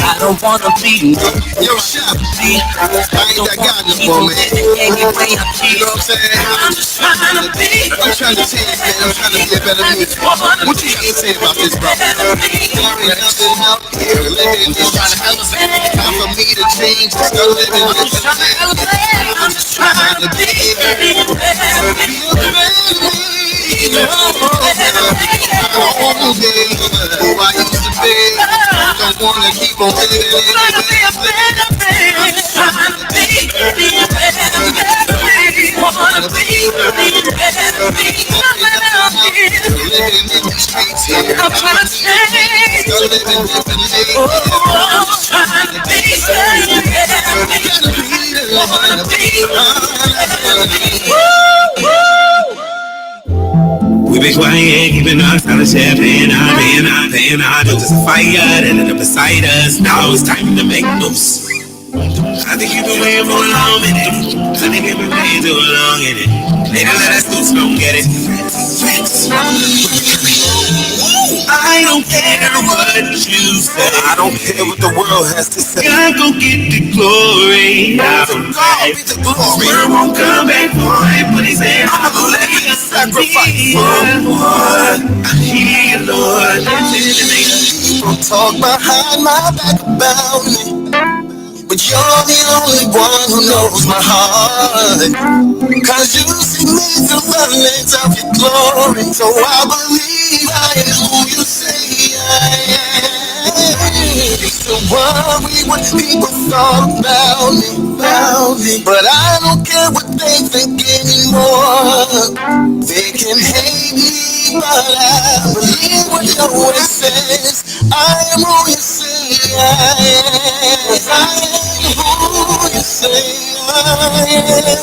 I don't wanna be Yo, Chef, be. I ain't that guy no more, man. You know what I'm saying? I'm just trying to be. I'm trying to change, man. I'm trying to be a better me. What you got to say about this, bro? There ain't nothing out here living. Just trying to elevate. Time for me to change and start living differently. I'm just trying to be better. Who I used to be. Don't wanna keep on living. Trying to be a better man. Trying to be better. Wanna be better. Living in the streets here. I'm trying to change. Start living differently. I'm just trying to be better. Wanna be We been quiet, keeping our silence, paying our dues. It's a fire that ended up beside us. Now it's time to make moves. I think you've been waiting for a long minute. I think you've been waiting too long in it. They don't let us do so don't get it. I don't care what you say. I don't care what the world has to say. God gon' get the glory out of God be the glory. Spirit won't come back for it, but he said, I'm gonna let you Sacrifice. Lord, I hear you, Lord. People talk behind my back about me, but you're the only one who knows my heart. Cause you see me through the lens of your glory. So I believe I am who you say I am. Used to worry what people thought about me, but I don't care what they think anymore. They can hate me, but I believe what your word says. I am who you say I am. I am who you say I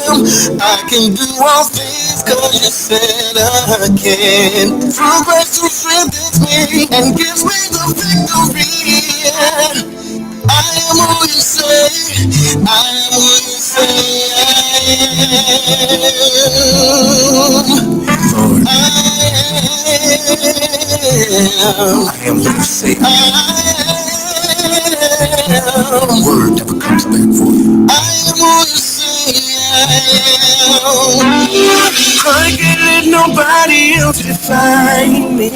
am. I can do all things cause you said I can. Through grace who strengthens me and gives me the victory. I am who you say, I am who you say I am. Lord, I am who you say I am. Word never comes back for you. I am who you say I am. I can't let nobody else define me.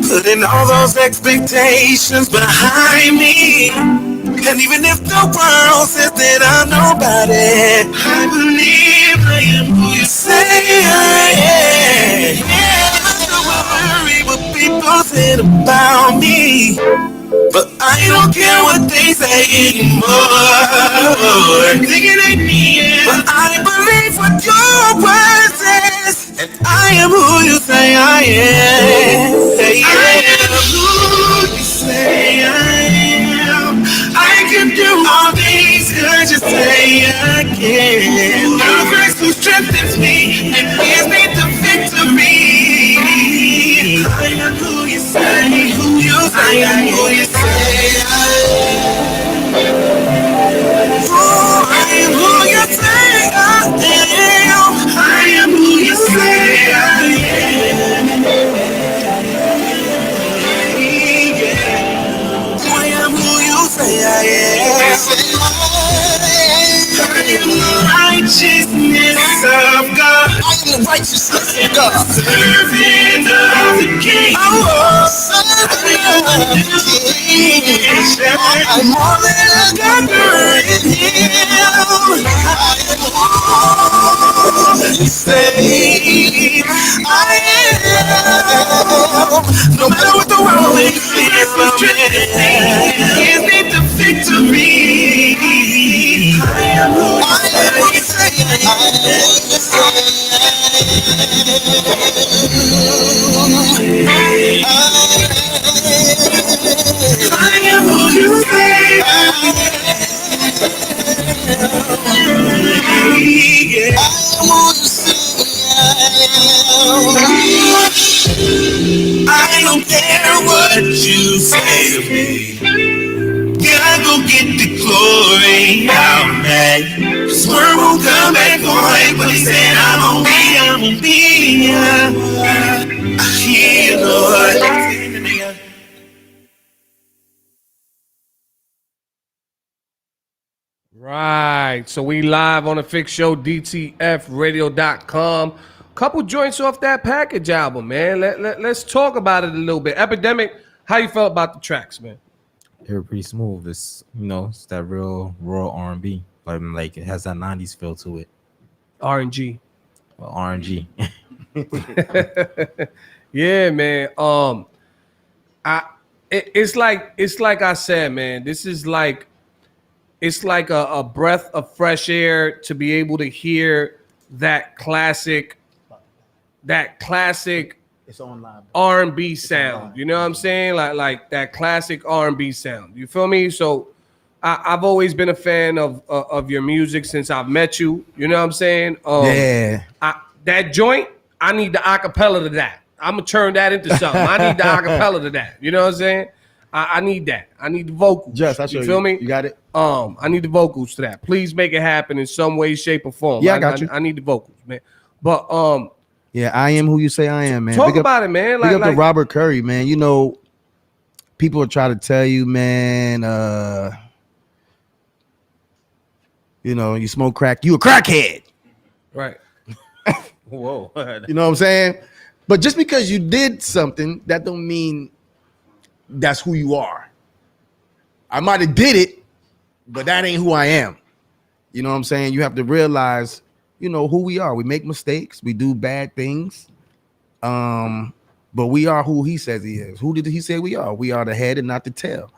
Putting all those expectations behind me. And even if the world says that I'm nobody, I believe I am who you say I am. Never worry what people said about me, but I don't care what they say anymore. Thinking ain't me, but I believe what your word says, and I am who you say I am. I am who you say I am. I can do all things, cause you say I can. Your grace who strengthens me and gives me the victory. I am who you say, who you say, I am who you say I am. Oh, I am who you say I am. I am who you say I am. I am who you say I am. I am the righteousness of God. I am the righteousness of God. Servant of the King. I'm more than a conqueror in Him. I am all you say I am. No matter what the world may say about me, give me the victory. I am who you say I am who you say I am. I don't care what you say to me. Gotta go get the glory out, man. This word won't come back void. But he said, I'm gonna be, I hear you, Lord. Right. So we live on the Fix Show, DTFradio.com. Couple joints off that package album, man. Let's talk about it a little bit. Epidemic, how you felt about the tracks, man? They were pretty smooth. It's it's that real raw R&B, but like it has that '90s feel to it. RNG. Well, RNG. Yeah, man. It's like I said, man. This is like it's like a breath of fresh air to be able to hear that classic It's on live. R&B sound. You know what I'm saying? Like that classic R&B sound. You feel me? So I've always been a fan of your music since I've met you. You know what I'm saying? Yeah. That joint, I need the acapella to that. I'm gonna turn that into something. I need the acapella to that. You know what I'm saying? I need that. I need the vocals. Just, I show you feel me? You got it? I need the vocals to that. Please make it happen in some way, shape, or form. Yeah, I got you. I need the vocals, man. But yeah, I am who you say I am, man. talk Big up- about it, man. Big up to Like Robert Curry, man. You know, people will try to tell you, man, you smoke crack, you a crackhead. right. Whoa. You know what I'm saying? But just because you did something, that don't mean that's who you are. I might have did it, but that ain't who I am. You know what I'm saying? You have to realize, who we are. We make mistakes. We do bad things. But we are who he says he is. Who did he say we are? We are the head and not the tail.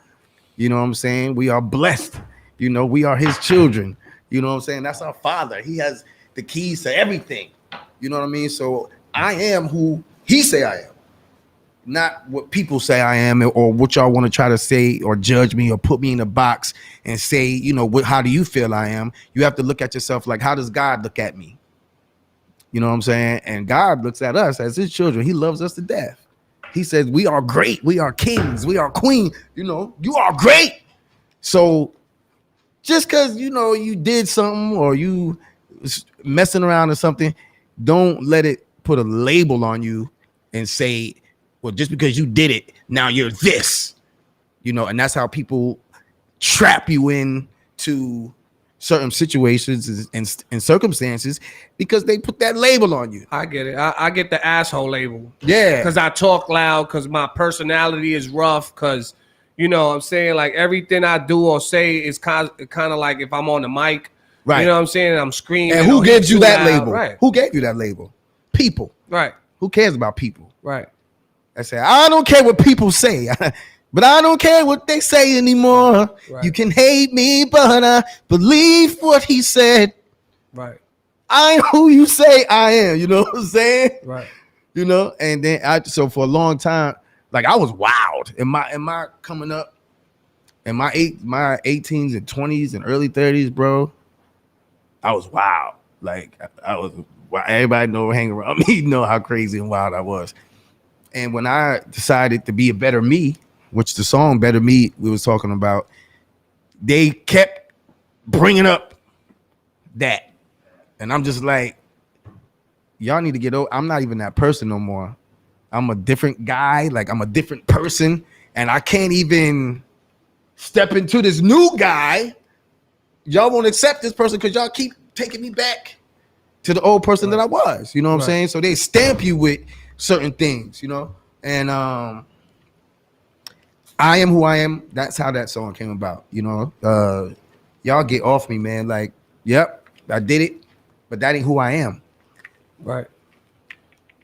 You know what I'm saying? We are blessed. We are his children. You know what I'm saying? That's our father. He has the keys to everything. You know what I mean? So I am who he say I am. Not what people say I am or what y'all want to try to say or judge me or put me in a box and say, how do you feel I am? You have to look at yourself like, how does God look at me? You know what I'm saying? And God looks at us as his children. He loves us to death. He says, we are great. We are kings. We are queen. You are great. So just because, you did something or you messing around or something, don't let it put a label on you and say, well, just because you did it, now you're this, and that's how people trap you into certain situations and circumstances because they put that label on you. I get it. I get the asshole label. Yeah. Because I talk loud, because my personality is rough, because, I'm saying, like, everything I do or say is kind of like if I'm on the mic, right? You know what I'm saying? I'm screaming. And who gives you that label? Right. Who gave you that label? People. Right. Who cares about people? Right. I say, I don't care what people say, but I don't care what they say anymore. Right. You can hate me, but I believe what he said. Right. I'm who you say I am. You know what I'm saying? Right. And then so for a long time, like I was wild in my coming up in my 18s and 20s and early 30s, bro. I was wild. Like I was wild. Everybody know hang around me, know how crazy and wild I was. And when I decided to be a better me, which the song Better Me we was talking about, they kept bringing up that. And I'm just like, y'all need to get over. I'm not even that person no more. I'm a different guy. Like I'm a different person. And I can't even step into this new guy. Y'all won't accept this person because y'all keep taking me back to the old person that I was. You know what I'm saying? So they stamp you with certain things, and I am who I am. That's how that song came about. Y'all get off me, man. Like, yep, I did it, but that ain't who I am. Right.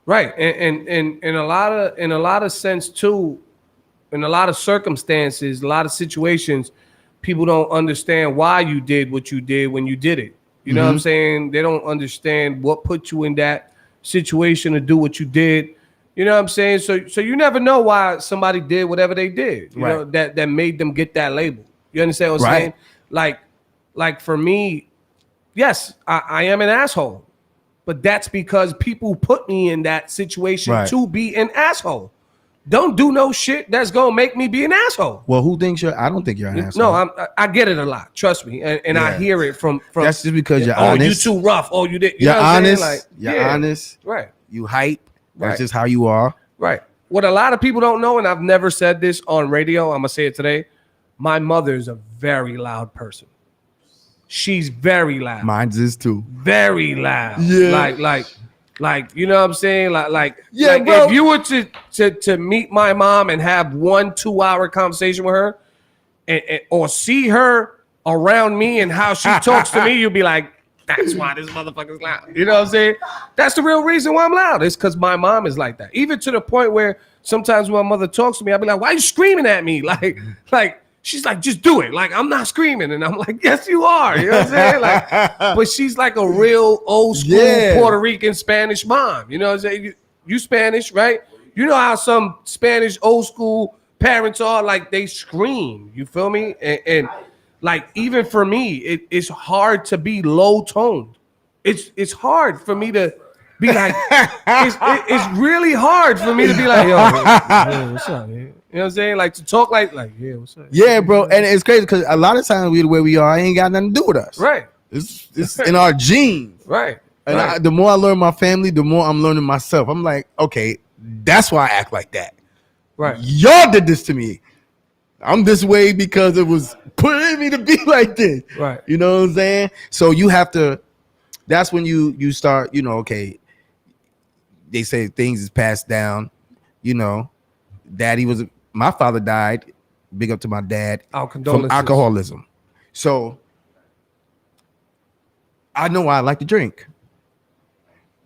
And in a lot of sense too, in a lot of circumstances, a lot of situations, people don't understand why you did what you did when you did it. You know what I'm saying? They don't understand what put you in that situation to do what you did. You know what I'm saying? So you never know why somebody did whatever they did. You know, that made them get that label. You understand what I'm saying? Like for me, yes, I am an asshole. but that's because people put me in that situation Right. to be an asshole. Don't do no shit that's gonna make me be an asshole. Well, who thinks you're? I don't think you're an asshole. No, I get it a lot. Trust me, and I Yeah. hear it from. That's just because you're oh, honest. you too rough. Oh, you did. You You're know what I'm saying? honest. You're yeah. honest. Right. You hype. That's Right. just how you are. Right. What a lot of people don't know, and I've never said this on radio, I'm gonna say it today. My mother's a very loud person. She's very loud. Mine's is too. Very loud. Yeah. Like, you know what I'm saying? Like, Yeah, like bro. if you were to meet my mom and have 1-2 hour conversation with her, and or see her around me and how she talks to me, you'll be like, that's why this motherfucker's loud. You know what I'm saying? That's the real reason why I'm loud. It's because my mom is like that. Even to the point where sometimes when my mother talks to me, I'll be like, why are you screaming at me? Like she's like, just do it. Like, I'm not screaming. And I'm like, yes, you are. You know what I'm saying? Like, but she's like a real old school Yeah. Puerto Rican Spanish mom. You know what I'm saying? You Spanish, right? You know how some Spanish old school parents are, like they scream. You feel me? And like, even for me, it's hard to be low toned. It's hard for me to be like, it's really hard for me to be like, yo, yeah, what's up, man? You know what I'm saying? Like, to talk like, yeah, what's up? Yeah, bro. And it's crazy because a lot of times we the way we are ain't got nothing to do with us. Right, It's in our genes. right. And right. the more I learn my family, the more I'm learning myself. I'm like, okay, that's why I act like that. Right. Y'all did this to me. I'm this way because it was put in me to be like this. Right. You know what I'm saying? So you have to, that's when you start, you know, okay, they say things is passed down, you know. My father died, big up to my dad, Our from condolences. alcoholism. So I know why I like to drink.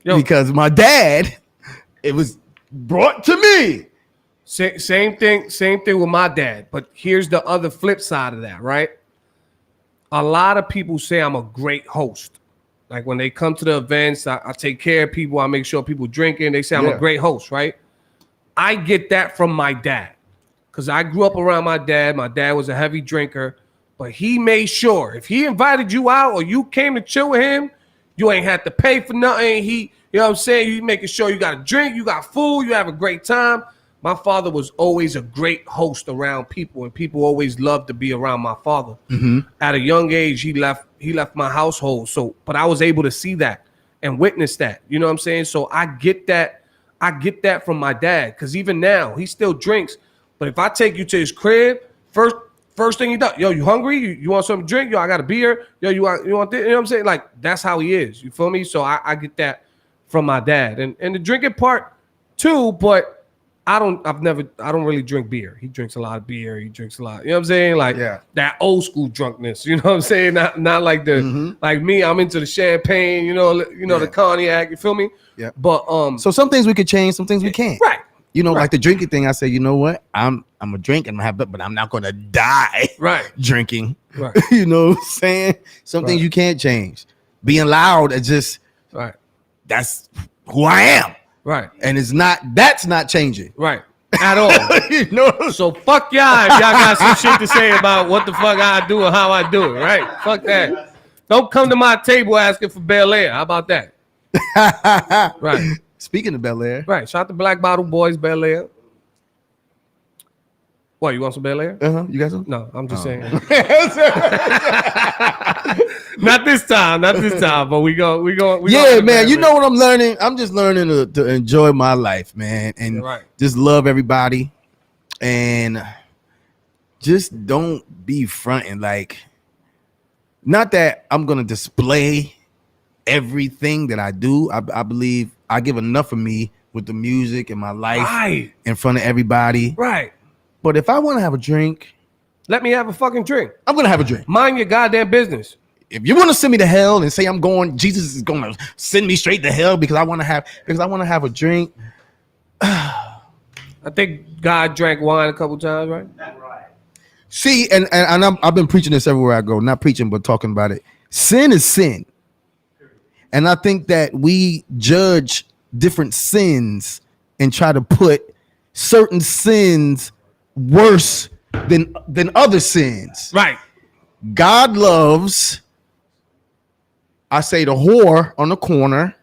Yo, Because my dad, it was brought to me. same thing with my dad. But here's the other flip side of that, right? A lot of people say I'm a great host. Like, when they come to the events, I take care of people. I make sure people drinking. They say I'm Yeah. a great host, right? I get that from my dad because I grew up around my dad. My dad was a heavy drinker, but he made sure if he invited you out or you came to chill with him, you ain't had to pay for nothing. You know what I'm saying? He making sure you got a drink, you got food, you have a great time. My father was always a great host around people, and people always loved to be around my father. At a young age, he left my household. So, but I was able to see that and witness that. You know what I'm saying? So I get that. I get that from my dad, because even now he still drinks. But if I take you to his crib, first thing he does, yo, you hungry? You want something to drink? Yo, I got a beer. Yo, you want this? You know what I'm saying? Like, that's how he is. You feel me? So I get that from my dad, and the drinking part too. But I don't really drink beer. He drinks a lot of beer. He drinks a lot. You know what I'm saying? Like, Yeah. that old school drunkenness. You know what I'm saying? Not like the like me. I'm into the champagne. You know the cognac. You feel me? Yeah. But So some things we could change, some things we can't. right. You know, Right. like the drinking thing, I say, you know what? I'm a drink and but I'm not gonna die Right. drinking. Right. You know what I'm saying? Some things Right. you can't change. Being loud is just Right. that's who I am. Right. And that's not changing. Right. At all. You know? So fuck y'all if y'all got some shit to say about what the fuck I do and how I do it, right? Fuck that. Don't come to my table asking for Bel Air. How about that? Right. Speaking of Bel Air, Right. Shout out to Black Bottle Boys, Bel Air. What, you want some Bel Air? you got some? No, I'm just saying. Not this time, but we go. Yeah, man. You know what I'm learning? I'm just learning to enjoy my life, man, and Right. just love everybody, and just don't be fronting. Like, not that I'm gonna display everything that I do. I believe I give enough of me with the music and my life Right. in front of everybody. Right. But if I want to have a drink, Let me have a fucking drink. I'm gonna have a drink. Mind your goddamn business. If you want to send me to hell and say I'm going, Jesus is gonna send me straight to hell because I want to have a drink. I think God drank wine a couple times, right? See, and I've been preaching this everywhere I go. Not preaching, but talking about it. Sin is sin, and I think that we judge different sins and try to put certain sins worse than other sins. Right. God loves, I say, the whore on the corner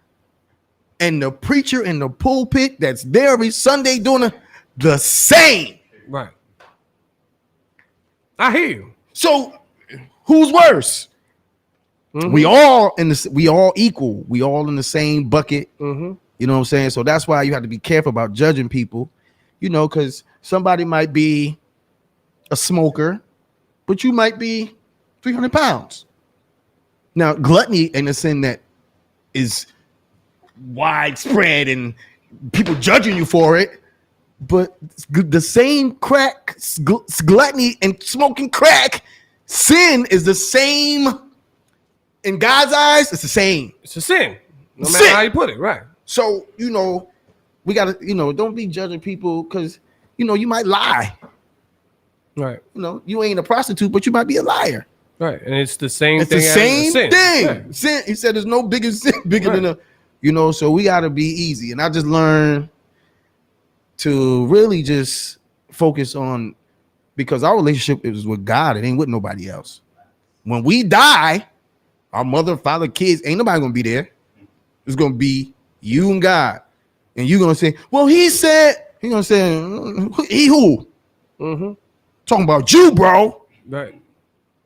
and the preacher in the pulpit that's there every Sunday doing the same. Right. I hear you. So who's worse? Mhm. We all we all equal. We all in the same bucket. Mhm. You know what I'm saying? So that's why you have to be careful about judging people, you know, because somebody might be a smoker, but you might be 300 pounds. Now, gluttony ain't a sin that is widespread and people judging you for it, but the same gluttony and smoking crack, sin is the same. In God's eyes, it's the same. It's a sin. No matter Sin. how you put it, right. So, you know, we got to, you know, don't be judging people because, you know, you might lie. Right. You know, you ain't a prostitute, but you might be a liar. Right. And it's the same It's thing. the as a same sin. thing. Right. Sin. He said there's no bigger sin bigger than Right. a, you know, so we got to be easy. And I just learned to really just focus on, because our relationship is with God. It ain't with nobody else. When we die, our mother, father, kids, ain't nobody going to be there. It's going to be you and God. And you're going to say, well, he said, he's going to say, he who? Mm-hmm. Talking about you, bro. Right.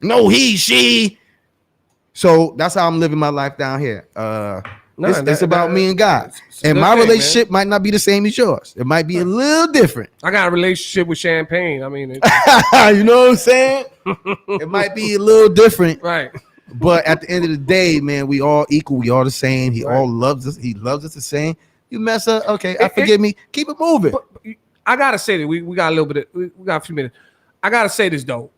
No, he, she. So that's how I'm living my life down here. It's about me and God. it's a And good my thing, relationship might not be the same as yours. It might be a little different. I got a relationship with champagne. I mean, You know what I'm saying? It might be a little different. right. But at the end of the day, man, we all equal. We all the same. He Right. all loves us. He loves us the same. You mess up, okay, forgive me. Keep it moving. But I gotta say that we got a little bit of, we got a few minutes. I gotta say this though.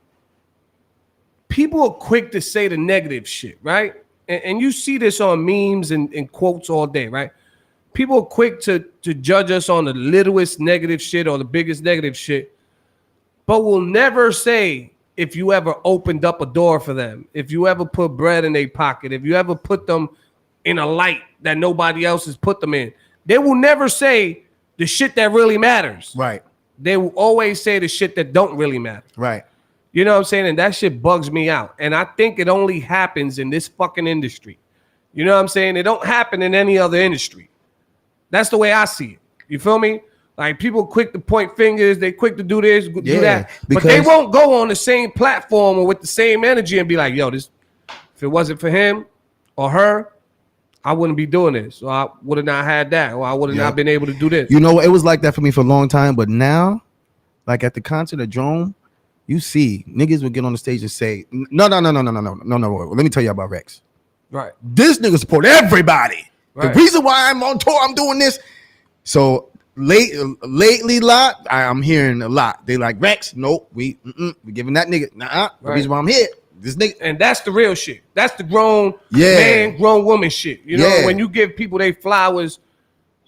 People are quick to say the negative shit, right? And you see this on memes and quotes all day, right? People are quick to judge us on the littlest negative shit or the biggest negative shit, but will never say if you ever opened up a door for them, if you ever put bread in their pocket, if you ever put them in a light that nobody else has put them in. They will never say the shit that really matters. Right, They will always say the shit that don't really matter. right. You know what I'm saying? And that shit bugs me out. And I think it only happens in this fucking industry. You know what I'm saying? It don't happen in any other industry. That's the way I see it. You feel me? Like people quick to point fingers, they quick to do this, do Yeah, that. But they because- won't go on the same platform or with the same energy and be like, yo, this, if it wasn't for him or her, I wouldn't be doing this. Or I would have not had that. Or I would have Yeah. not been able to do this. You know, it was like that for me for a long time, but now, like at the concert at Drome, you see niggas would get on the stage and say, no. Let me tell you about Rex. Right. This nigga support everybody. Right. The reason why I'm on tour, I'm doing this. So lately, I'm hearing a lot. They like Rex. Nope, we giving that nigga. The Right. reason why I'm here, this nigga. And that's the real shit. That's the grown Yeah. man, grown woman shit. You know, Yeah. when you give people their flowers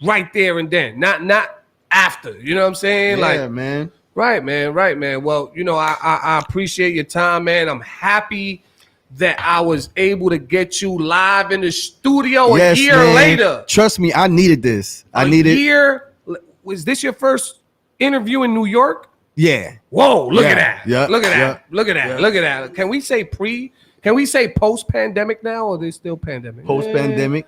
right there and then, not after. You know what I'm saying? Yeah, Like, man. right, man. Well, you know, I appreciate your time, man. I'm happy that I was able to get you live in the studio Yes, a year man. later. Trust me, I needed this. I needed. year. Was this your first interview in New York? Yeah. Whow, look Yeah, at that. yeah, Look at that. yeah, Look at that. yeah. Look at that. Can we say post-pandemic now, or they still pandemic? Post pandemic.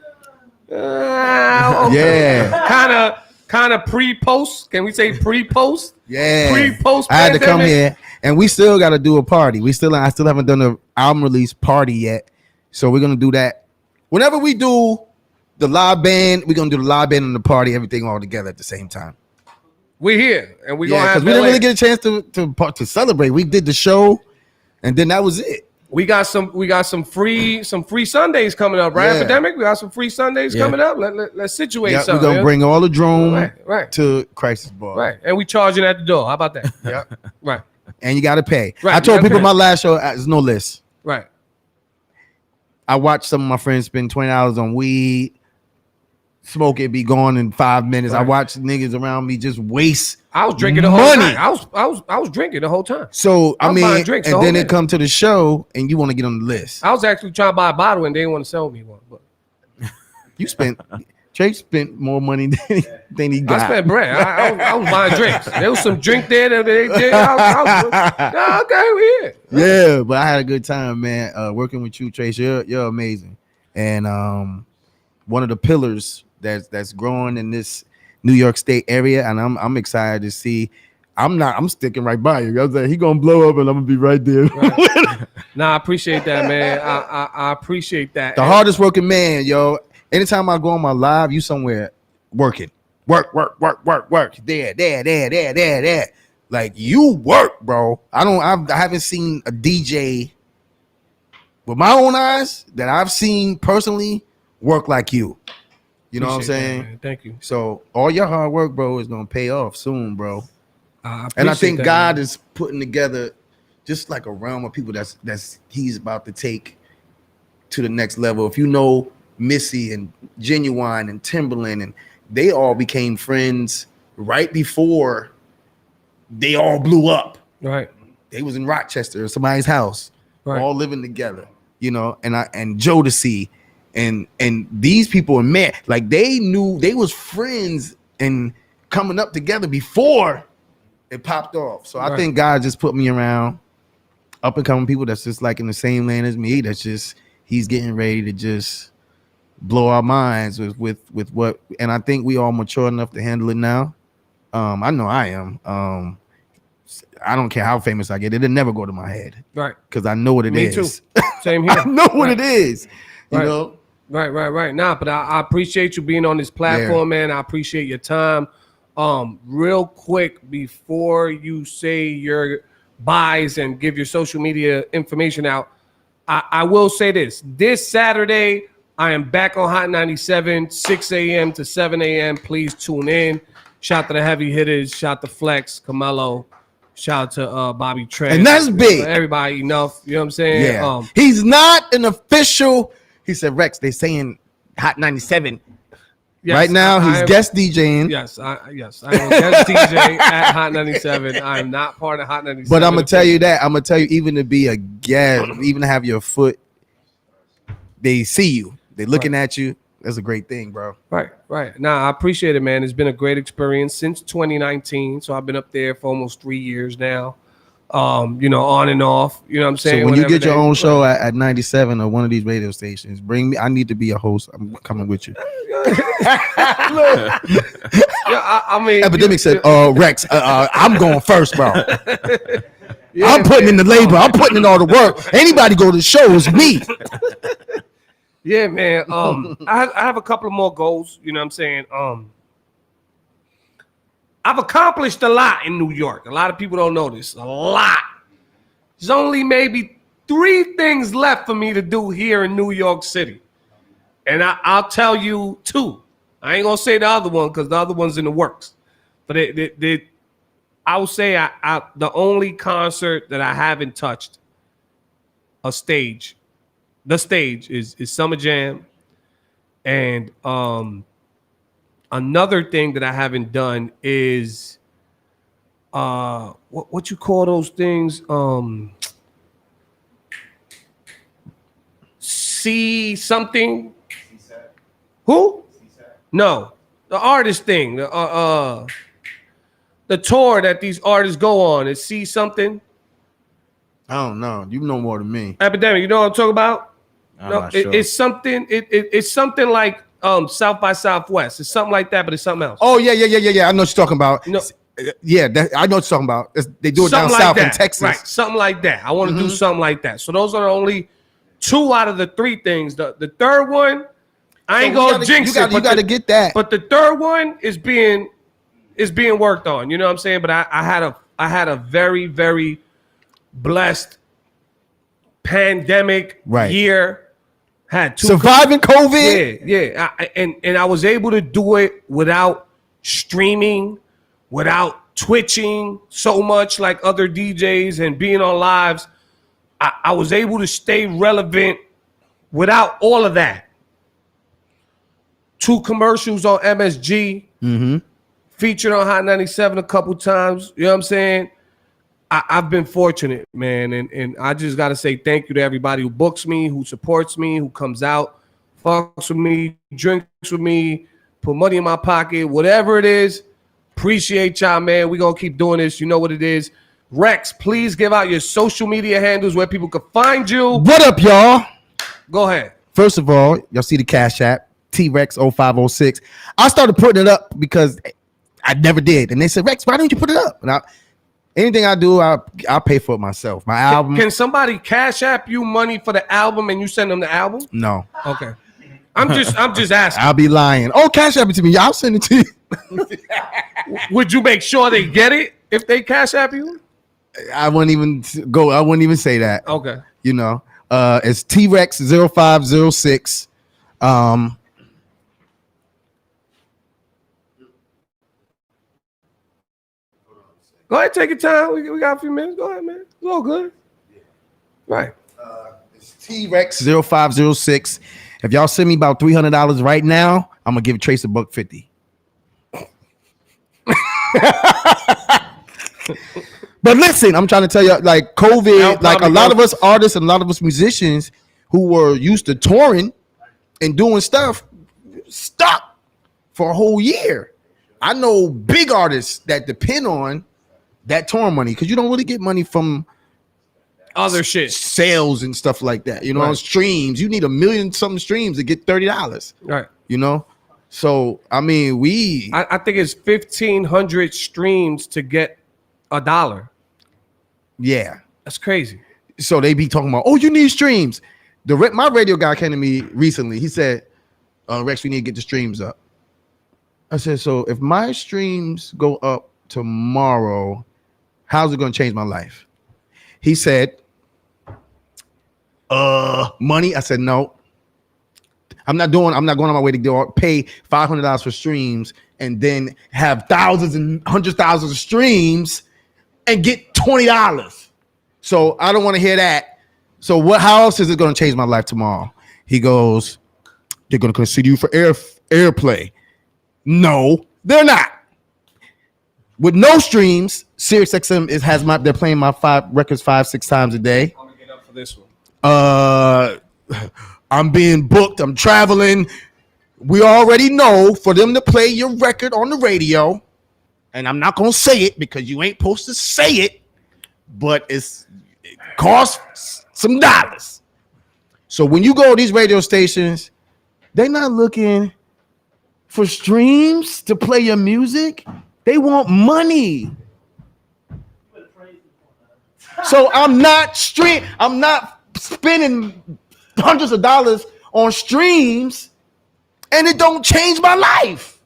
Yeah. Kind of pre-post. Can we say pre-post? Yeah. Pre-post I had to come pandemic? here, and we still got to do a party. I still haven't done an album release party yet, so we're gonna do that. Whenever we do the live band, we're gonna do the live band and the party, everything all together at the same time. We're here, and we're Yeah, gonna because have we didn't LA. really get a chance to celebrate. We did the show, and then that was it. We got some free Sundays coming up, right? Yeah. Epidemic. We got some free Sundays Yeah. coming up. Let's situate Yeah, we're something. gonna yeah? bring all the drone Right. to Crisis Bar. Right, and we charging at the door. How about that? Yeah. Right, And you got to pay. Right, I you told gotta people pay. my last show, there's no list. right. I watched some of my friends spend $20 on weed, smoke it, be gone in 5 minutes. I Right. watched niggas around me just waste. I was drinking the whole Money. time. I was drinking the whole time. So I I'm mean, buying drinks the and whole then day. it come to the show, and you want to get on the list. I was actually trying to buy a bottle, and they didn't want to sell me one. But You spent. Trey spent more money than he got. I spent bread. I was buying drinks. There was some drink there that they did. Okay, we here. Yeah, but I had a good time, man. Working with you, Trace. You're amazing, and one of the pillars that's growing in this New York State area, and I'm excited to see. I'm sticking right by you. I was like, he gonna blow up, and I'm gonna be right there. Right. Nah, I appreciate that, man. I appreciate that. The hardest working man, yo. Anytime I go on my live, you somewhere working, work. There. Like you work, bro. I haven't seen a DJ with my own eyes that I've seen personally work like you. You know what I'm saying? That, thank you. So all your hard work, bro, is gonna pay off soon, bro. And I think God is putting together just like a realm of people that's he's about to take to the next level. If you know Missy and Genuine and Timberland, and they all became friends right before they all blew up. Right. They was in Rochester or somebody's house, Right. all living together, you know, and Jodeci and these people, and man, like they knew they was friends and coming up together before it popped off. So I think God just put me around up and coming people that's just like in the same lane as me. That's just he's getting ready to just blow our minds with what, and I think we all mature enough to handle it now. I know I am. I don't care how famous I get, it'll never go to my head. Right. Because I know what it is. Me too. Same here. I know what it is. You know? Right. Nah, but I appreciate you being on this platform, man. I appreciate your time. Real quick, before you say your buys and give your social media information out, I will say this. This Saturday, I am back on Hot 97, 6 a.m. to 7 a.m. Please tune in. Shout out to the heavy hitters. Shout out to Flex, Camelo. Shout out to Bobby Trey. And that's big. Everybody enough. You know what I'm saying? Yeah. He's not an official. He said, Rex, they saying Hot 97. Yes, right now, I he's am, guest DJing. Yes, I am guest DJ at Hot 97. I am not part of Hot 97. But I'm gonna tell you that. I'm gonna tell you, even to be a guest, even to have your foot, they see you. They looking at you. That's a great thing, bro. Right. Nah, I appreciate it, man. It's been a great experience since 2019. So I've been up there for almost 3 years now. You know, on and off. You know what I'm saying? So when you get your own show at 97 or one of these radio stations, bring me. I need to be a host. I'm coming with you. I mean, Epidemic said, Rex, I'm going first, bro. Yeah, I'm putting in the labor. I'm putting in all the work. Anybody go to the show is me. Yeah, man. I have a couple of more goals. You know what I'm saying? I've accomplished a lot in New York. A lot of people don't know this. A lot. There's only maybe 3 things left for me to do here in New York City. And I'll tell you 2. I ain't going to say the other one because the other one's in the works. But I will say the only concert that I haven't touched the stage is Summer Jam. And another thing that I haven't done is what you call those things? See something? Who? No, the artist thing. The tour that these artists go on is See Something. I don't know. You know more than me. Epidemic. You know what I'm talking about? I'm not sure. It's something. It's something like South by Southwest. It's something like that, but it's something else. Oh yeah. I know what you're talking about. No. Yeah, I know what you're talking about. They do it down Something like south that. in Texas. Right, something like that. I want to do something like that. So those are the only 2 out of the 3 things. The third one, I ain't gonna jinx it. You gotta get that. But the third one is being worked on. You know what I'm saying? But I had a very, very blessed pandemic year. Had 2 surviving COVID. Yeah. And I was able to do it without streaming, without twitching so much like other DJs and being on lives. I was able to stay relevant without all of that. 2 commercials on MSG, featured on Hot 97 a couple times. You know what I'm saying? I've been fortunate, man. And I just got to say thank you to everybody who books me, who supports me, who comes out, fucks with me, drinks with me, put money in my pocket, whatever it is. Appreciate y'all, man. We're going to keep doing this. You know what it is. Rex, please give out your social media handles where people can find you. What up, y'all? Go ahead. First of all, y'all see the Cash App. T-Rex 0506. I started putting it up because I never did. And they said, Rex, why don't you put it up? And anything I do, I'll pay for it myself. My album. Can somebody cash app you money for the album and you send them the album? No. Okay. I'm just asking. I'll be lying. Oh, cash app it to me. I'll send it to you. Would you make sure they get it if they cash app you? I wouldn't even go. I wouldn't even say that. Okay. You know, it's T-Rex 0506. Go ahead, take your time. We got a few minutes. Go ahead, man. It's all good. Right. It's T-Rex 0506. If y'all send me about $300 right now, I'm gonna give Trace $150. But listen, I'm trying to tell you, like COVID, like a lot of us artists and a lot of us musicians who were used to touring and doing stuff stopped for a whole year. I know big artists that depend on that touring money because you don't really get money from other shit, sales and stuff like that. You know, right. Streams. You need 1 million something streams to get $30. Right. You know, so I mean, I think it's 1,500 streams to get $1. Yeah, that's crazy. So they be talking about, oh, you need streams. My radio guy came to me recently. He said, Rex, we need to get the streams up. I said, so if my streams go up tomorrow, how's it going to change my life? He said, money. I said, no. I'm not going on my way to pay $500 for streams and then have thousands and hundreds of thousands of streams and get $20. So I don't want to hear that. So how else is it going to change my life tomorrow? He goes, they're going to consider you for airplay. No, they're not. With no streams, SiriusXM they're playing my 5 records 5-6 times a day. I'm gonna get up for this one. I'm being booked. I'm traveling. We already know for them to play your record on the radio, and I'm not gonna say it because you ain't supposed to say it, but it costs some dollars. So when you go to these radio stations, they're not looking for streams to play your music. They want money. So I'm not spending hundreds of dollars on streams, and it don't change my life.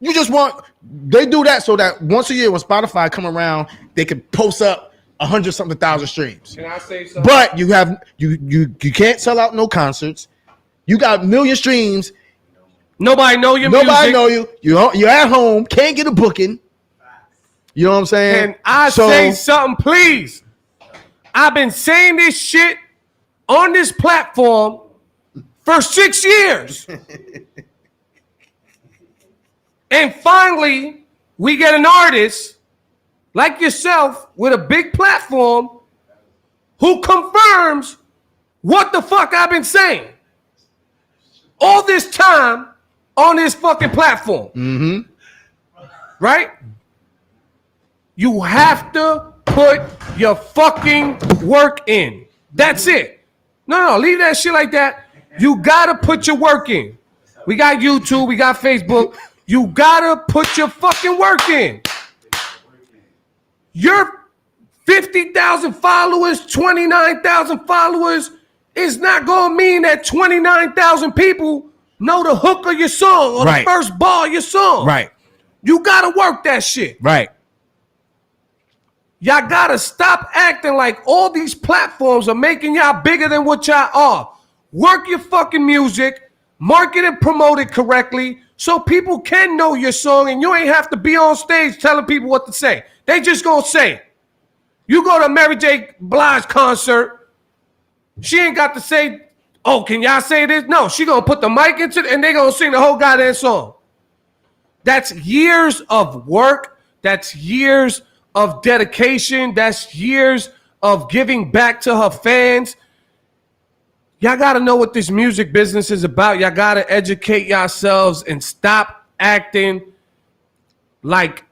They do that so that once a year when Spotify come around, they can post up 100-something thousand streams. Can I say something? But you can't sell out no concerts. You got 1 million streams. Nobody know your music. Nobody know you. You're at home, can't get a booking. You know what I'm saying? Can I say something, please? I've been saying this shit on this platform for 6 years. And finally, we get an artist like yourself with a big platform who confirms what the fuck I've been saying all this time on this fucking platform. Mm-hmm. Right? You have to put your fucking work in. That's it. No, leave that shit like that. You gotta put your work in. We got YouTube, we got Facebook. You gotta put your fucking work in. Your 50,000 followers, 29,000 followers is not gonna mean that 29,000 people know the hook of your song or the first bar of your song. Right. You gotta work that shit. Right. Y'all gotta stop acting like all these platforms are making y'all bigger than what y'all are. Work your fucking music, market and promote it correctly so people can know your song and you ain't have to be on stage telling people what to say. They just gonna say it. You go to a Mary J. Blige concert, she ain't got to say, oh, can y'all say this? No, she gonna put the mic into it and they gonna sing the whole goddamn song. That's years of work. That's years of dedication. That's years of giving back to her fans. Y'all got to know what this music business is about. Y'all got to educate yourselves and stop acting like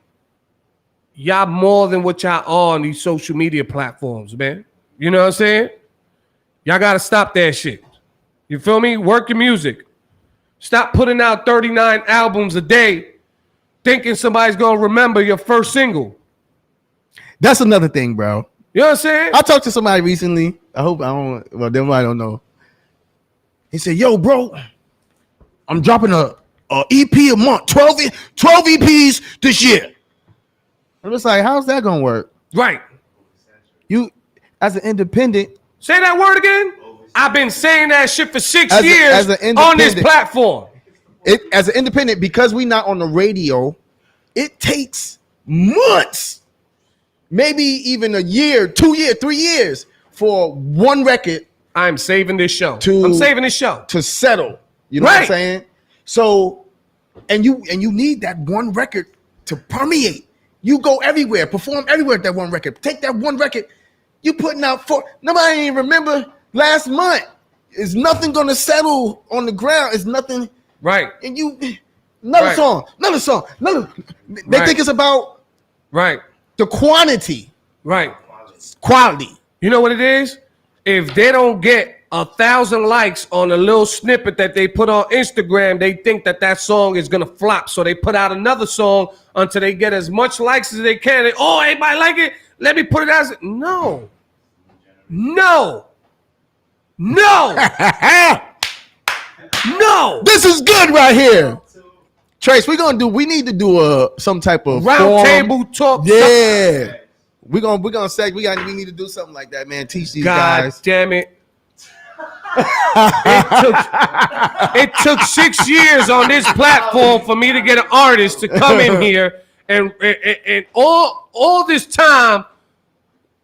y'all more than what y'all are on these social media platforms, man. You know what I'm saying? Y'all got to stop that shit. You feel me? Work your music. Stop putting out 39 albums a day thinking somebody's going to remember your first single. That's another thing, bro. You know what I'm saying? I talked to somebody recently. I hope I don't. Well, then I don't know. He said, "Yo, bro, I'm dropping a EP a month, 12 EPs this year." I'm just like, how's that gonna work? Right. You, as an independent, Say that word again. I've been saying that shit for 6 As years an on this independent- platform. as an independent, because we not on the radio, it takes months, maybe even a year, 2 years, 3 years for one record I'm saving this show. To- I'm saving this show. to settle. You know what I'm Right. saying? So, and you need that one record to permeate. You go everywhere, perform everywhere with that one record. Take that one record, you putting out four. Nobody even remember last month. Is nothing gonna settle on the ground? It's nothing. Right. And you another Right. song. They Right. think it's about Right. the quantity, Right. quality. You know what it is? If they don't get 1,000 likes on a little snippet that they put on Instagram, they think that song is gonna flop. So they put out another song until they get as much likes as they can. And, oh, everybody like it. Let me put it out. No. No. No. This is good right here. Trace, we need to do some type of Round forum. table talk. Yeah. We need to do something like that, man. Teach these God guys. damn it. It took 6 years on this platform for me to get an artist to come in here and all this time,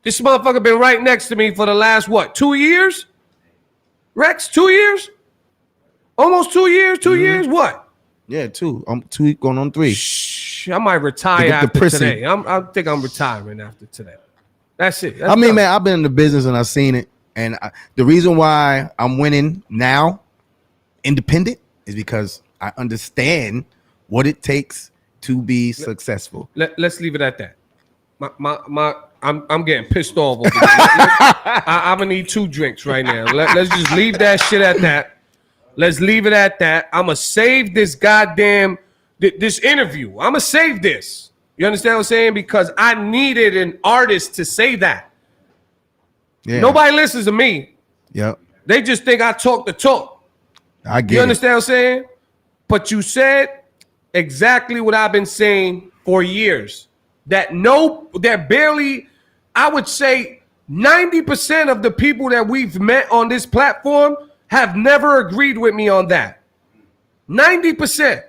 this motherfucker been right next to me for the last, 2 years? Rex, 2 years? Almost 2 years? 2 years? What? Yeah, 2. I'm 2 going on 3. Shh, I might retire To get the after prissy. today. I think I'm retiring after today. That's it. That's I mean, done. man, I've been in the business and I've seen it. And the reason why I'm winning now, independent, is because I understand what it takes to be successful. Let's leave it at that. I'm getting pissed off over this. I'm gonna need 2 drinks right now. Let's just leave that shit at that. Let's leave it at that. I'm gonna save this goddamn this interview. I'm gonna save this. You understand what I'm saying? Because I needed an artist to say that. Yeah. Nobody listens to me. Yep. They just think I talk the talk. I get You it. understand what I'm saying? But you said exactly what I've been saying for years. That barely, I would say 90% of the people that we've met on this platform have never agreed with me on that. 90%.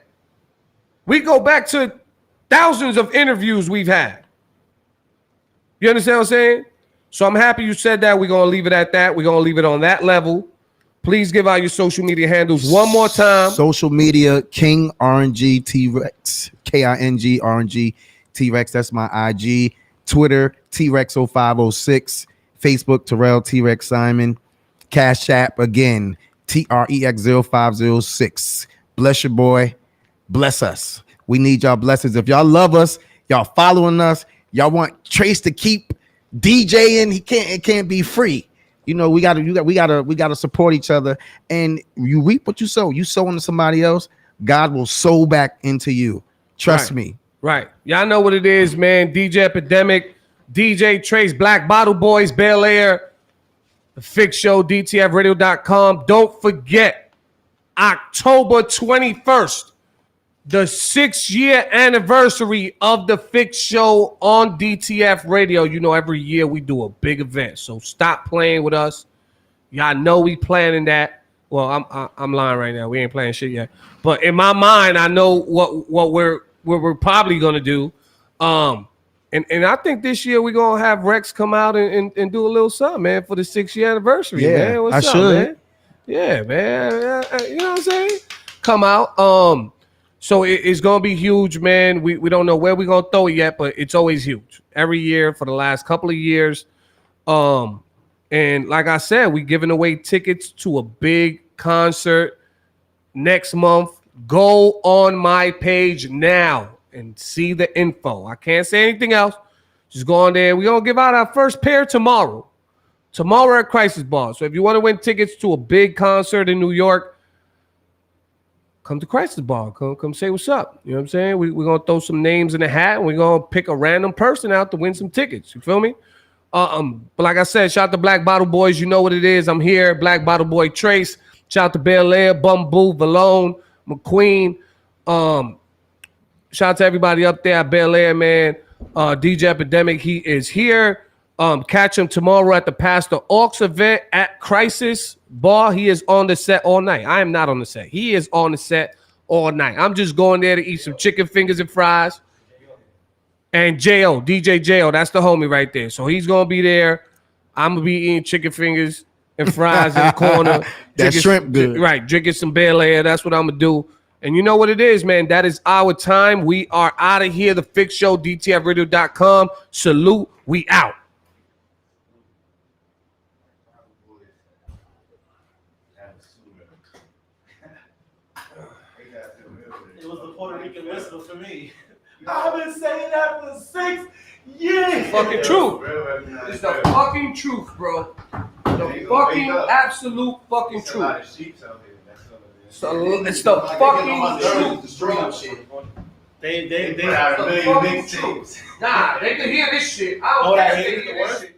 We go back to thousands of interviews we've had. You understand what I'm saying? So I'm happy you said that. We're going to leave it at that. We're going to leave it on that level. Please give out your social media handles one more time. Social media, King RNG T-Rex, KING RNG T-Rex. That's my IG. Twitter, T-Rex0506. Facebook, Terrell T-Rex Simon. Cash App, again, TREX0506. Bless your boy. Bless us. We need y'all blessings. If y'all love us, y'all following us, y'all want Trace to keep DJing, it can't be free. You know, we gotta support each other. And you reap what you sow. You sow into somebody else, God will sow back into you. Trust me. Right. Y'all know what it is, man. DJ Epidemic, DJ Trace, Black Bottle Boys, Bel Air, The Fix Show, DTFradio.com. Don't forget, October 21st, the 6-year anniversary of The Fix Show on DTF Radio. You know, every year we do a big event, so stop playing with us. Y'all know we planning that. Well, I'm lying right now. We ain't playing shit yet. But in my mind, I know what we're probably gonna do. And I think this year we're gonna have Rex come out and do a little something, man, for the 6-year anniversary. Yeah, man. What's I up, should. man? Yeah, man. You know what I'm saying? Come out. So it's gonna be huge, man. We don't know where we're gonna throw it yet, but it's always huge. Every year for the last couple of years. And like I said, we're giving away tickets to a big concert next month. Go on my page now and see the info. I can't say anything else. Just go on there. We're gonna give out our first pair tomorrow. Tomorrow at Crisis Bar. So if you want to win tickets to a big concert in New York, come to Crisis Bar. Come say what's up. You know what I'm saying? We're going to throw some names in the hat, and we're going to pick a random person out to win some tickets. You feel me? But like I said, shout out to Black Bottle Boys. You know what it is. I'm here. Black Bottle Boy Trace. Shout out to Bel Air, Bumble, Valone, McQueen. Shout out to everybody up there at Bel Air, man. DJ Epidemic, he is here. Catch him tomorrow at the Pastor Orks event at Crisis Bar. He is on the set all night. I am not on the set. He is on the set all night. I'm just going there to eat some chicken fingers and fries. And J.O., DJ J.O., that's the homie right there. So he's going to be there. I'm going to be eating chicken fingers and fries in the corner. That shrimp good. Right, drinking some Bel Air. That's what I'm going to do. And you know what it is, man. That is our time. We are out of here. The Fix Show, DTFradio.com. Salute. We out. It was the Puerto Rican whistle for me. I've been saying that for 6 years. Fucking truth. It's the fucking truth, bro. The fucking absolute fucking truth. So it's the fucking truth, bro. They It's the fucking truth. Nah, they can hear this shit. I don't care if they hear this shit.